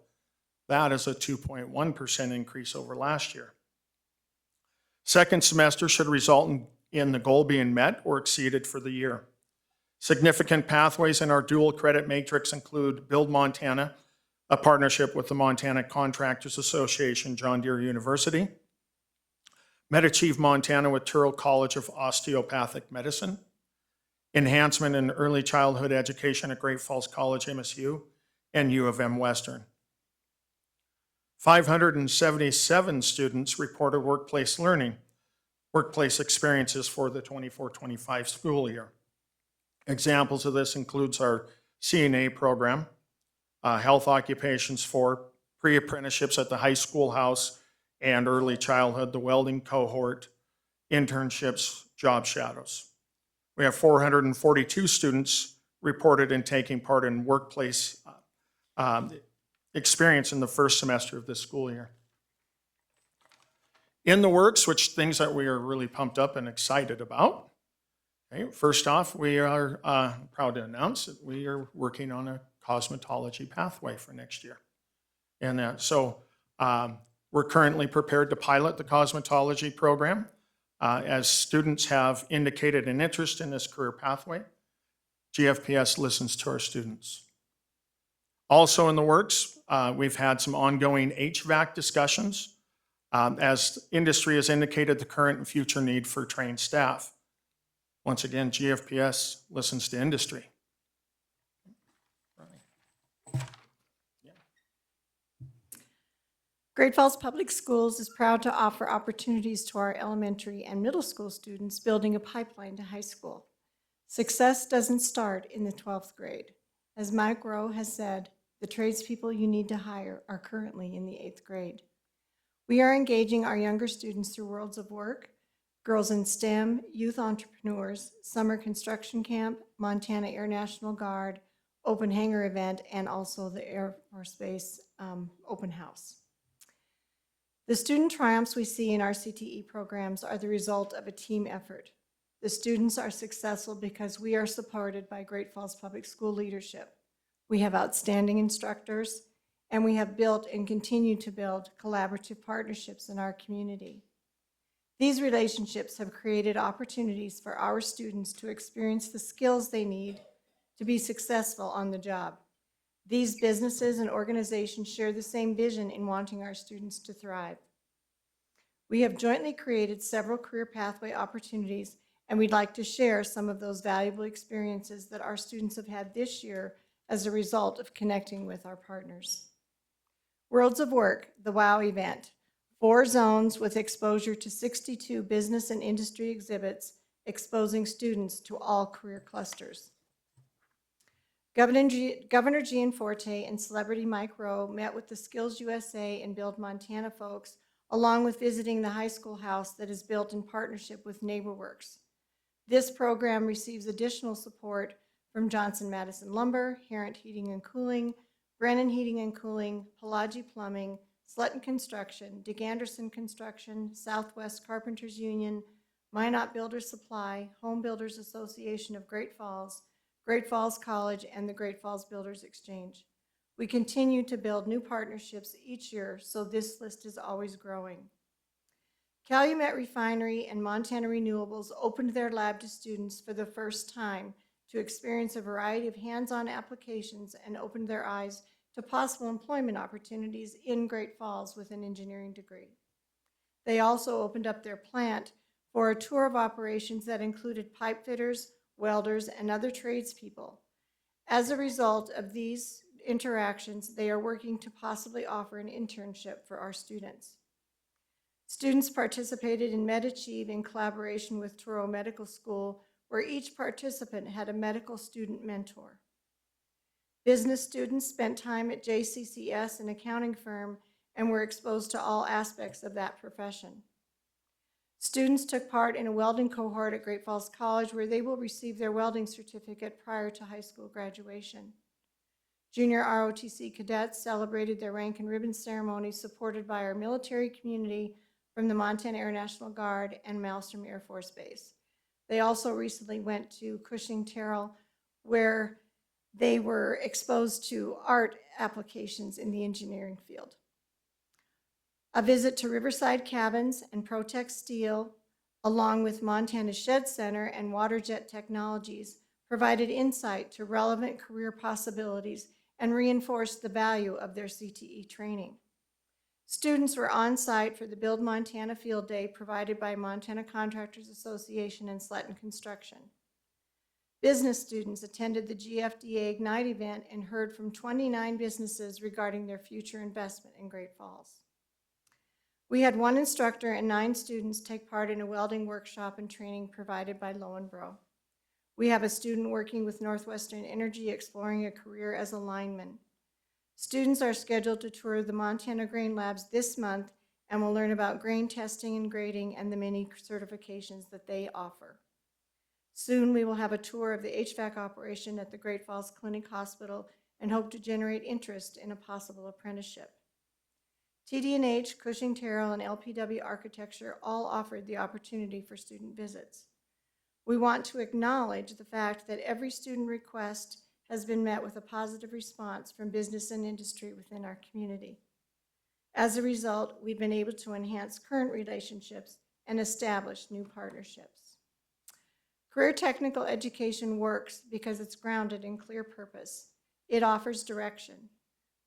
Speaker 13: That is a 2.1% increase over last year. Second semester should result in the goal being met or exceeded for the year. Significant pathways in our dual credit matrix include Build Montana, a partnership with the Montana Contractors Association, John Deere University, MedAchieve Montana with Turl College of Osteopathic Medicine, enhancement in early childhood education at Great Falls College, MSU, and U of M Western. 577 students reported workplace experiences for the 24-25 school year. Examples of this includes our CNA program, health occupations for pre-apprenticeships at the high school house and early childhood, the welding cohort, internships, job shadows. We have 442 students reported in taking part in workplace experience in the first semester of this school year. In the works, which things that we are really pumped up and excited about. Okay, first off, we are proud to announce that we are working on a cosmetology pathway for next year. And we're currently prepared to pilot the cosmetology program. As students have indicated an interest in this career pathway, GFPS listens to our students. Also in the works, we've had some ongoing HVAC discussions. As industry has indicated the current and future need for trained staff. Once again, GFPS listens to industry.
Speaker 17: Great Falls Public Schools is proud to offer opportunities to our elementary and middle school students, building a pipeline to high school. Success doesn't start in the 12th grade. As Mike Rowe has said, the tradespeople you need to hire are currently in the 8th grade. We are engaging our younger students through Worlds of Work, Girls in STEM, Youth Entrepreneurs, Summer Construction Camp, Montana Air National Guard, Open Hangar Event, and also the Air Force Base Open House. The student triumphs we see in our CTE programs are the result of a team effort. The students are successful because we are supported by Great Falls Public School leadership. We have outstanding instructors, and we have built and continue to build collaborative partnerships in our community. These relationships have created opportunities for our students to experience the skills they need to be successful on the job. These businesses and organizations share the same vision in wanting our students to thrive. We have jointly created several career pathway opportunities, and we'd like to share some of those valuable experiences that our students have had this year as a result of connecting with our partners. Worlds of Work, the WOW event, 4 zones with exposure to 62 business and industry exhibits, exposing students to all career clusters. Governor Gianforte and celebrity Mike Rowe met with the Skills USA and Build Montana folks, along with visiting the high school house that is built in partnership with NeighborWorks. This program receives additional support from Johnson Madison Lumber, Herent Heating and Cooling,
Speaker 19: Brennan Heating and Cooling, Pelagi Plumbing, Slutton Construction, DeGanderson Construction, Southwest Carpenters Union, Minot Builders Supply, Home Builders Association of Great Falls College, and the Great Falls Builders Exchange. We continue to build new partnerships each year, so this list is always growing. Calumet Refinery and Montana Renewables opened their lab to students for the first time to experience a variety of hands-on applications and opened their eyes to possible employment opportunities in Great Falls with an engineering degree. They also opened up their plant for a tour of operations that included pipe fitters, welders, and other tradespeople. As a result of these interactions, they are working to possibly offer an internship for our students. Students participated in MedAchieve in collaboration with Touro Medical School, where each participant had a medical student mentor. Business students spent time at JCCS, an accounting firm, and were exposed to all aspects of that profession. Students took part in a welding cohort at Great Falls College, where they will receive their welding certificate prior to high school graduation. Junior ROTC cadets celebrated their rank and ribbon ceremony, supported by our military community from the Montana Air National Guard and Malmstrom Air Force Base. They also recently went to Cushing-Terrell, where they were exposed to art applications in the engineering field. A visit to Riverside Cabins and Protec Steel, along with Montana Shed Center and WaterJet Technologies, provided insight to relevant career possibilities and reinforced the value of their CTE training. Students were on site for the Build Montana Field Day provided by Montana Contractors Association and Slutton Construction. Business students attended the GFDA Ignite event and heard from 29 businesses regarding their future investment in Great Falls. We had 1 instructor and 9 students take part in a welding workshop and training provided by Lowenbro. We have a student working with Northwestern Energy exploring a career as a lineman. Students are scheduled to tour the Montana Grain Labs this month and will learn about grain testing and grading and the many certifications that they offer. Soon we will have a tour of the HVAC operation at the Great Falls Clinic Hospital and hope to generate interest in a possible apprenticeship. TD&H, Cushing-Terrell, and LPW Architecture all offered the opportunity for student visits. We want to acknowledge the fact that every student request has been met with a positive response from business and industry within our community. As a result, we've been able to enhance current relationships and establish new partnerships. Career technical education works because it's grounded in clear purpose. It offers direction.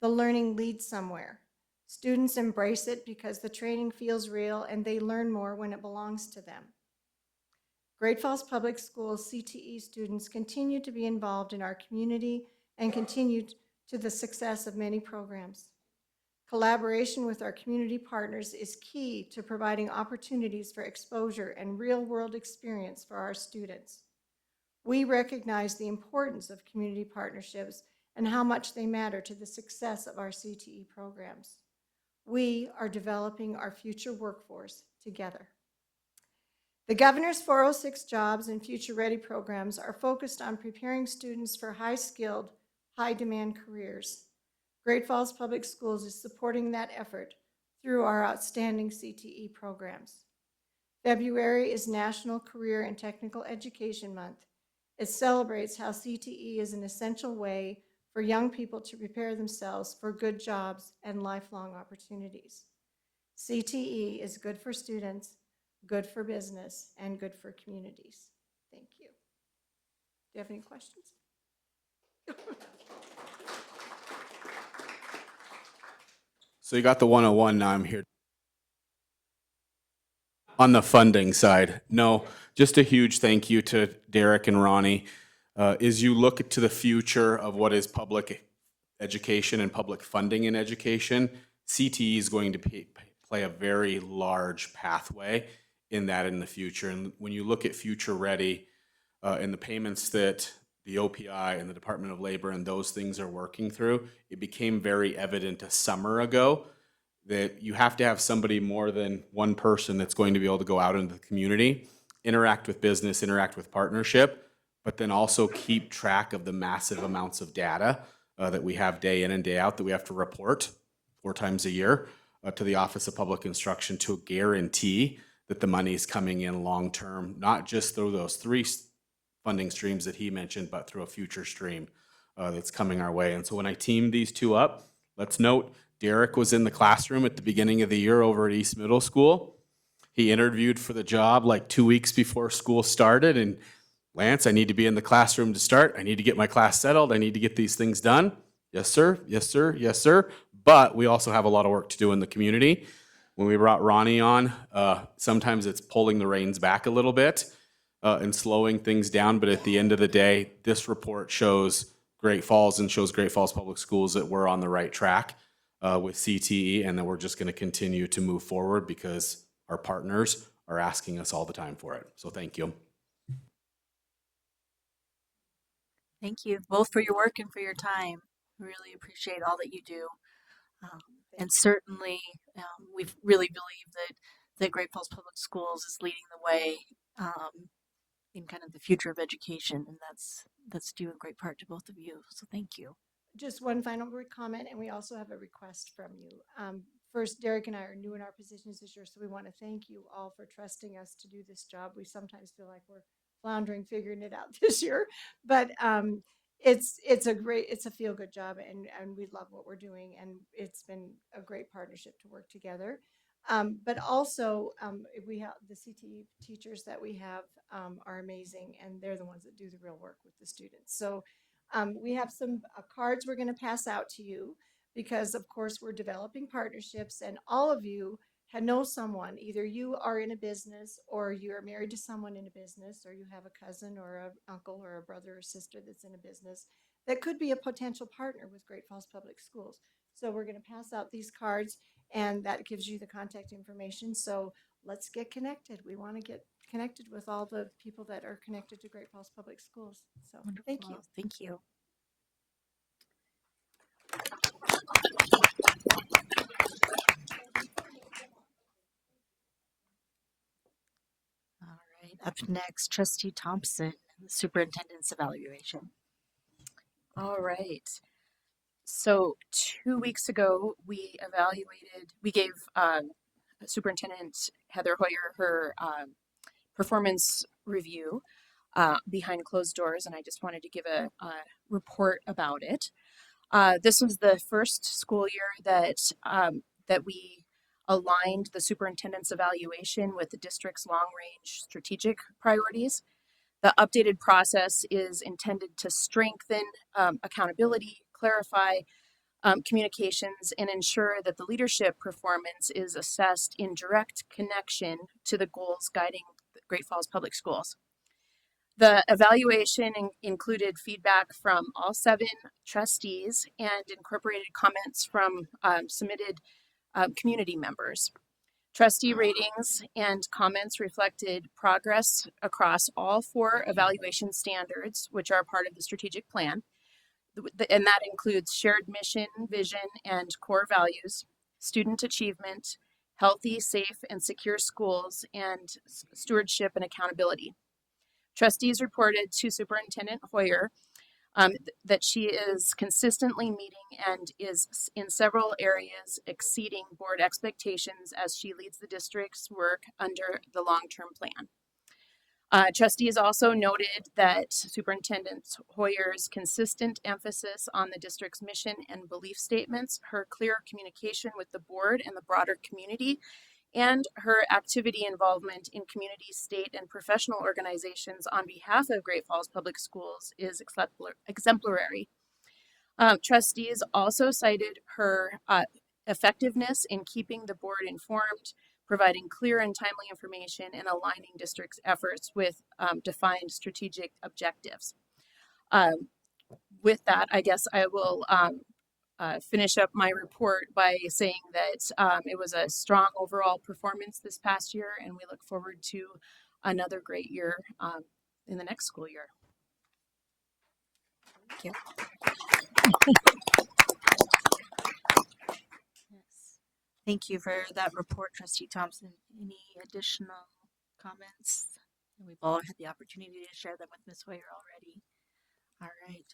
Speaker 19: The learning leads somewhere. Students embrace it because the training feels real and they learn more when it belongs to them. Great Falls Public Schools CTE students continue to be involved in our community and continue to the success of many programs. Collaboration with our community partners is key to providing opportunities for exposure and real-world experience for our students. We recognize the importance of community partnerships and how much they matter to the success of our CTE programs. We are developing our future workforce together. The Governor's 406 Jobs and Future Ready programs are focused on preparing students for high-skilled, high-demand careers. Great Falls Public Schools is supporting that effort through our outstanding CTE programs. February is National Career and Technical Education Month. It celebrates how CTE is an essential way for young people to prepare themselves for good jobs and lifelong opportunities. CTE is good for students, good for business, and good for communities. Thank you. Do you have any questions?
Speaker 18: So you got the 101, now I'm here. On the funding side, no, just a huge thank you to Derek and Ronnie. As you look to the future of what is public education and public funding in education, CTE is going to play a very large pathway in that in the future. And when you look at Future Ready and the payments that the OPI and the Department of Labor and those things are working through, it became very evident a summer ago that you have to have somebody more than one person that's going to be able to go out into the community, interact with business, interact with partnership, but then also keep track of the massive amounts of data that we have day in and day out that we have to report 4 times a year to the Office of Public Instruction to guarantee that the money is coming in long term, not just through those 3 funding streams that he mentioned, but through a future stream that's coming our way. And so when I teamed these two up, let's note Derek was in the classroom at the beginning of the year over at East Middle School. He interviewed for the job like 2 weeks before school started, and Lance, I need to be in the classroom to start. I need to get my class settled. I need to get these things done. Yes, sir. Yes, sir. Yes, sir. But we also have a lot of work to do in the community. When we brought Ronnie on, sometimes it's pulling the reins back a little bit and slowing things down. But at the end of the day, this report shows Great Falls and shows Great Falls Public Schools that we're on the right track with CTE, and that we're just going to continue to move forward because our partners are asking us all the time for it. So thank you.
Speaker 1: Thank you both for your work and for your time. We really appreciate all that you do. And certainly, we really believe that Great Falls Public Schools is leading the way in kind of the future of education, and that's due in great part to both of you. So thank you.
Speaker 19: Just one final word comment, and we also have a request from you. First, Derek and I are new in our positions this year, so we want to thank you all for trusting us to do this job. We sometimes feel like we're floundering, figuring it out this year, but it's a feel good job, and we love what we're doing, and it's been a great partnership to work together. But also, we have the CTE teachers that we have are amazing, and they're the ones that do the real work with the students. So we have some cards we're going to pass out to you because, of course, we're developing partnerships, and all of you know someone. Either you are in a business, or you are married to someone in a business, or you have a cousin or an uncle or a brother or sister that's in a business that could be a potential partner with Great Falls Public Schools. So we're going to pass out these cards, and that gives you the contact information. So let's get connected. We want to get connected with all the people that are connected to Great Falls Public Schools. So thank you.
Speaker 1: Thank you. All right. Up next, Trustee Thompson, the superintendent's evaluation. All right. So 2 weeks ago, we gave Superintendent Heather Hoyer her performance review behind closed doors, and I just wanted to give a report about it. This was the first school year that we aligned the superintendent's evaluation with the district's long-range strategic priorities. The updated process is intended to strengthen accountability, clarify communications, and ensure that the leadership performance is assessed in direct connection to the goals guiding Great Falls Public Schools. The evaluation included feedback from all 7 trustees and incorporated comments from submitted community members. Trustee ratings and comments reflected progress across all 4 evaluation standards, which are part of the strategic plan. And that includes shared mission, vision, and core values, student achievement, healthy, safe, and secure schools, and stewardship and accountability. Trustees reported to Superintendent Hoyer that she is consistently meeting and is in several areas exceeding board expectations as she leads the district's work under the long-term plan. Trustees also noted that Superintendent Hoyer's consistent emphasis on the district's mission and belief statements, her clear communication with the board and the broader community, and her activity involvement in community, state, and professional organizations on behalf of Great Falls Public Schools is exemplary. Trustees also cited her effectiveness in keeping the board informed, providing clear and timely information, and aligning district's efforts with defined strategic objectives. With that, I guess I will finish up my report by saying that it was a strong overall performance this past year, and we look forward to another great year in the next school year. Thank you. Yes. Thank you for that report, Trustee Thompson. Any additional comments? We've all had the opportunity to share them with Ms. Hoyer already. All right.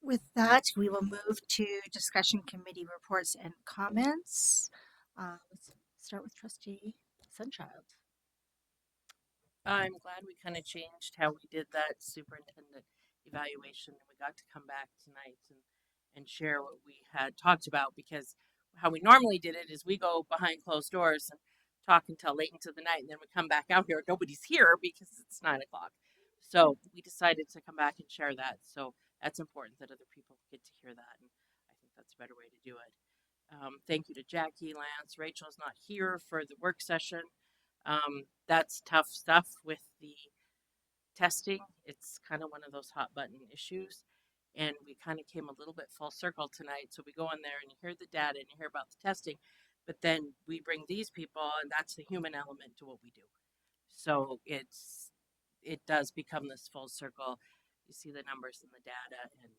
Speaker 1: With that, we will move to discussion committee reports and comments. Let's start with Trustee Sunchild.
Speaker 10: I'm glad we kind of changed how we did that superintendent evaluation, and we got to come back tonight and share what we had talked about, because how we normally did it is we go behind closed doors and talk until late into the night, and then we come back out here. Nobody's here because it's 9 o'clock. So we decided to come back and share that. So that's important that other people get to hear that, and I think that's a better way to do it. Thank you to Jackie, Lance. Rachel's not here for the work session. That's tough stuff with the testing. It's kind of one of those hot button issues. And we kind of came a little bit full circle tonight. So we go in there and you hear the data and you hear about the testing, but then we bring these people, and that's the human element to what we do. So it does become this full circle. You see the numbers and the data, and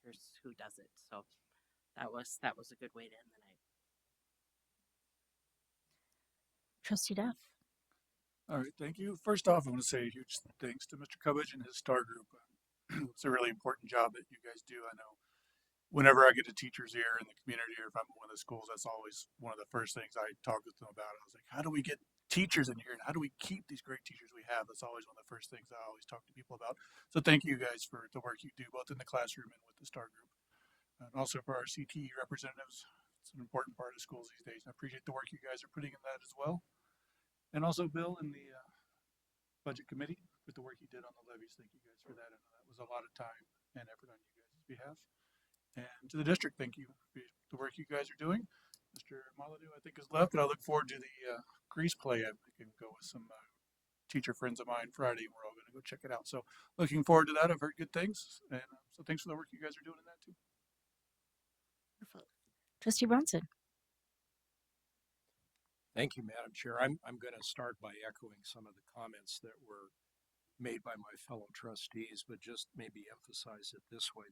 Speaker 10: here's who does it. So that was a good way to end the night.
Speaker 1: Trustee Duff.
Speaker 11: All right, thank you. First off, I want to say a huge thanks to Mr. Cubbage and his STAR group. It's a really important job that you guys do. I know whenever I get a teacher's ear in the community, or if I'm in one of the schools, that's always one of the first things I talk with them about. I was like, how do we get teachers in here, and how do we keep these great teachers we have? That's always one of the first things I always talk to people about. So thank you guys for the work you do, both in the classroom and with the STAR group. And also for our CTE representatives. It's an important part of schools these days. I appreciate the work you guys are putting in that as well. And also Bill and the budget committee with the work you did on the levies. Thank you guys for that. I know that was a lot of time and effort on you guys' behalf. And to the district, thank you for the work you guys are doing. Mr. Molyneux, I think, is left, and I look forward to the grease play. I can go with some teacher friends of mine Friday, and we're all going to go check it out. So looking forward to that. I've heard good things, and so thanks for the work you guys are doing in that too.
Speaker 1: Wonderful. Trustee Bronson.
Speaker 3: Thank you, Madam Chair. I'm going to start by echoing some of the comments that were made by my fellow trustees, but just maybe emphasize it this way.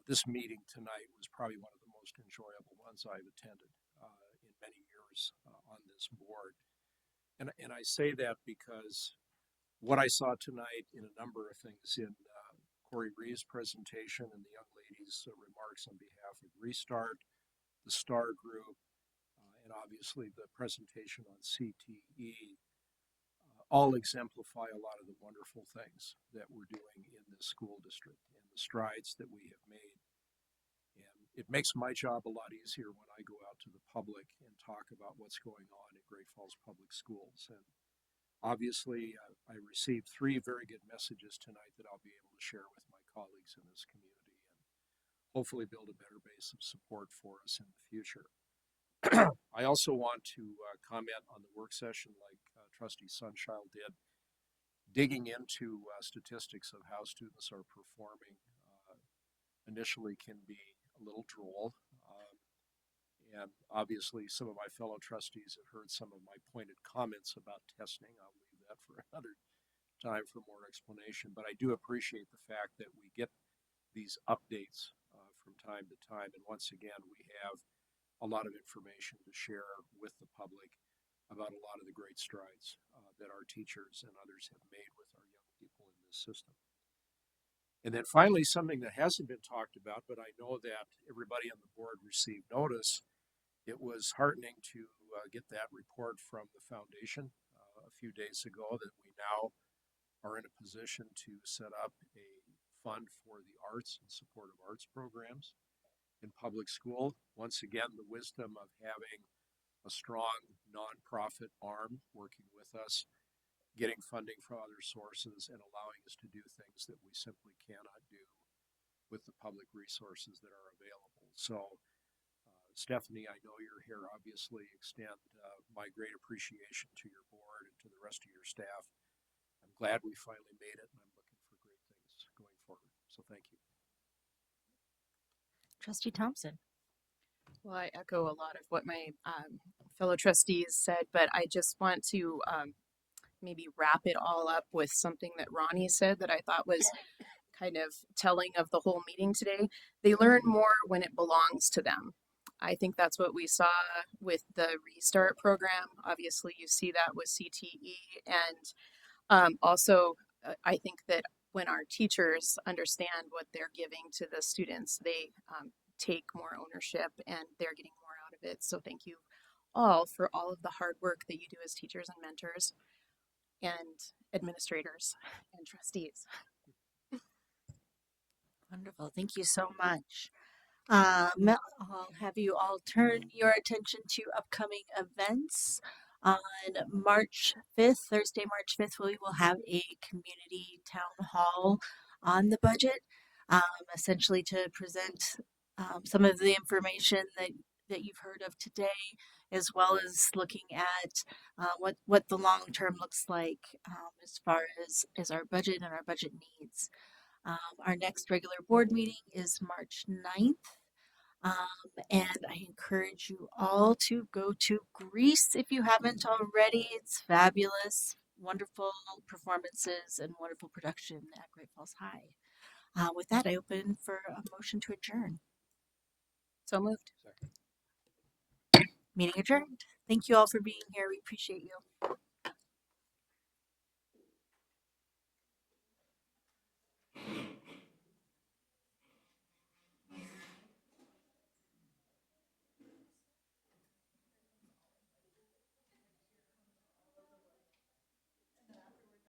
Speaker 3: This meeting tonight was probably one of the most enjoyable ones I've attended in many years on this board. And I say that because what I saw tonight in a number of things in Corey Reeves' presentation and the young lady's remarks on behalf of Restart, the STAR group, and obviously the presentation on CTE, all exemplify a lot of the wonderful things that we're doing in this school district and the strides that we have made. And it makes my job a lot easier when I go out to the public and talk about what's going on in Great Falls Public Schools. And obviously, I received 3 very good messages tonight that I'll be able to share with my colleagues in this community and hopefully build a better base of support for us in the future. I also want to comment on the work session like Trustee Sunchild did, digging into statistics of how students are performing initially can be a little droll. And obviously some of my fellow trustees have heard some of my pointed comments about testing. I'll leave that for another time for more explanation, but I do appreciate the fact that we get these updates from time to time. And once again, we have a lot of information to share with the public about a lot of the great strides that our teachers and others have made with our young people in this system. And then finally, something that hasn't been talked about, but I know that everybody on the board received notice. It was heartening to get that report from the foundation a few days ago that we now are in a position to set up a fund for the arts and supportive arts programs in public school. Once again, the wisdom of having a strong nonprofit arm working with us, getting funding from other sources, and allowing us to do things that we simply cannot do with the public resources that are available. So, Stephanie, I know you're here. Obviously, extend my great appreciation to your board and to the rest of your staff. I'm glad we finally made it, and I'm looking for great things going forward. So, thank you.
Speaker 1: Trustee Thompson.
Speaker 12: Well, I echo a lot of what my fellow trustees said, but I just want to maybe wrap it all up with something that Ronnie said that I thought was kind of telling of the whole meeting today. They learn more when it belongs to them. I think that's what we saw with the Restart program. Obviously, you see that with CTE, and also I think that when our teachers understand what they're giving to the students, they take more ownership and they're getting more out of it. So thank you all for all of the hard work that you do as teachers and mentors and administrators and trustees.
Speaker 1: Wonderful. Thank you so much. I'll have you all turn your attention to upcoming events. On March 5th, Thursday, March 5th, we will have a community town hall on the budget, essentially to present some of the information that you've heard of today, as well as looking at what the long term looks like as far as our budget and our budget needs. Our next regular board meeting is March 9th. And I encourage you all to go to Greece if you haven't already. It's fabulous, wonderful performances, and wonderful production at Great Falls High. With that, I open for a motion to adjourn.
Speaker 12: So moved.
Speaker 1: Meeting adjourned. Thank you all for being here. We appreciate you.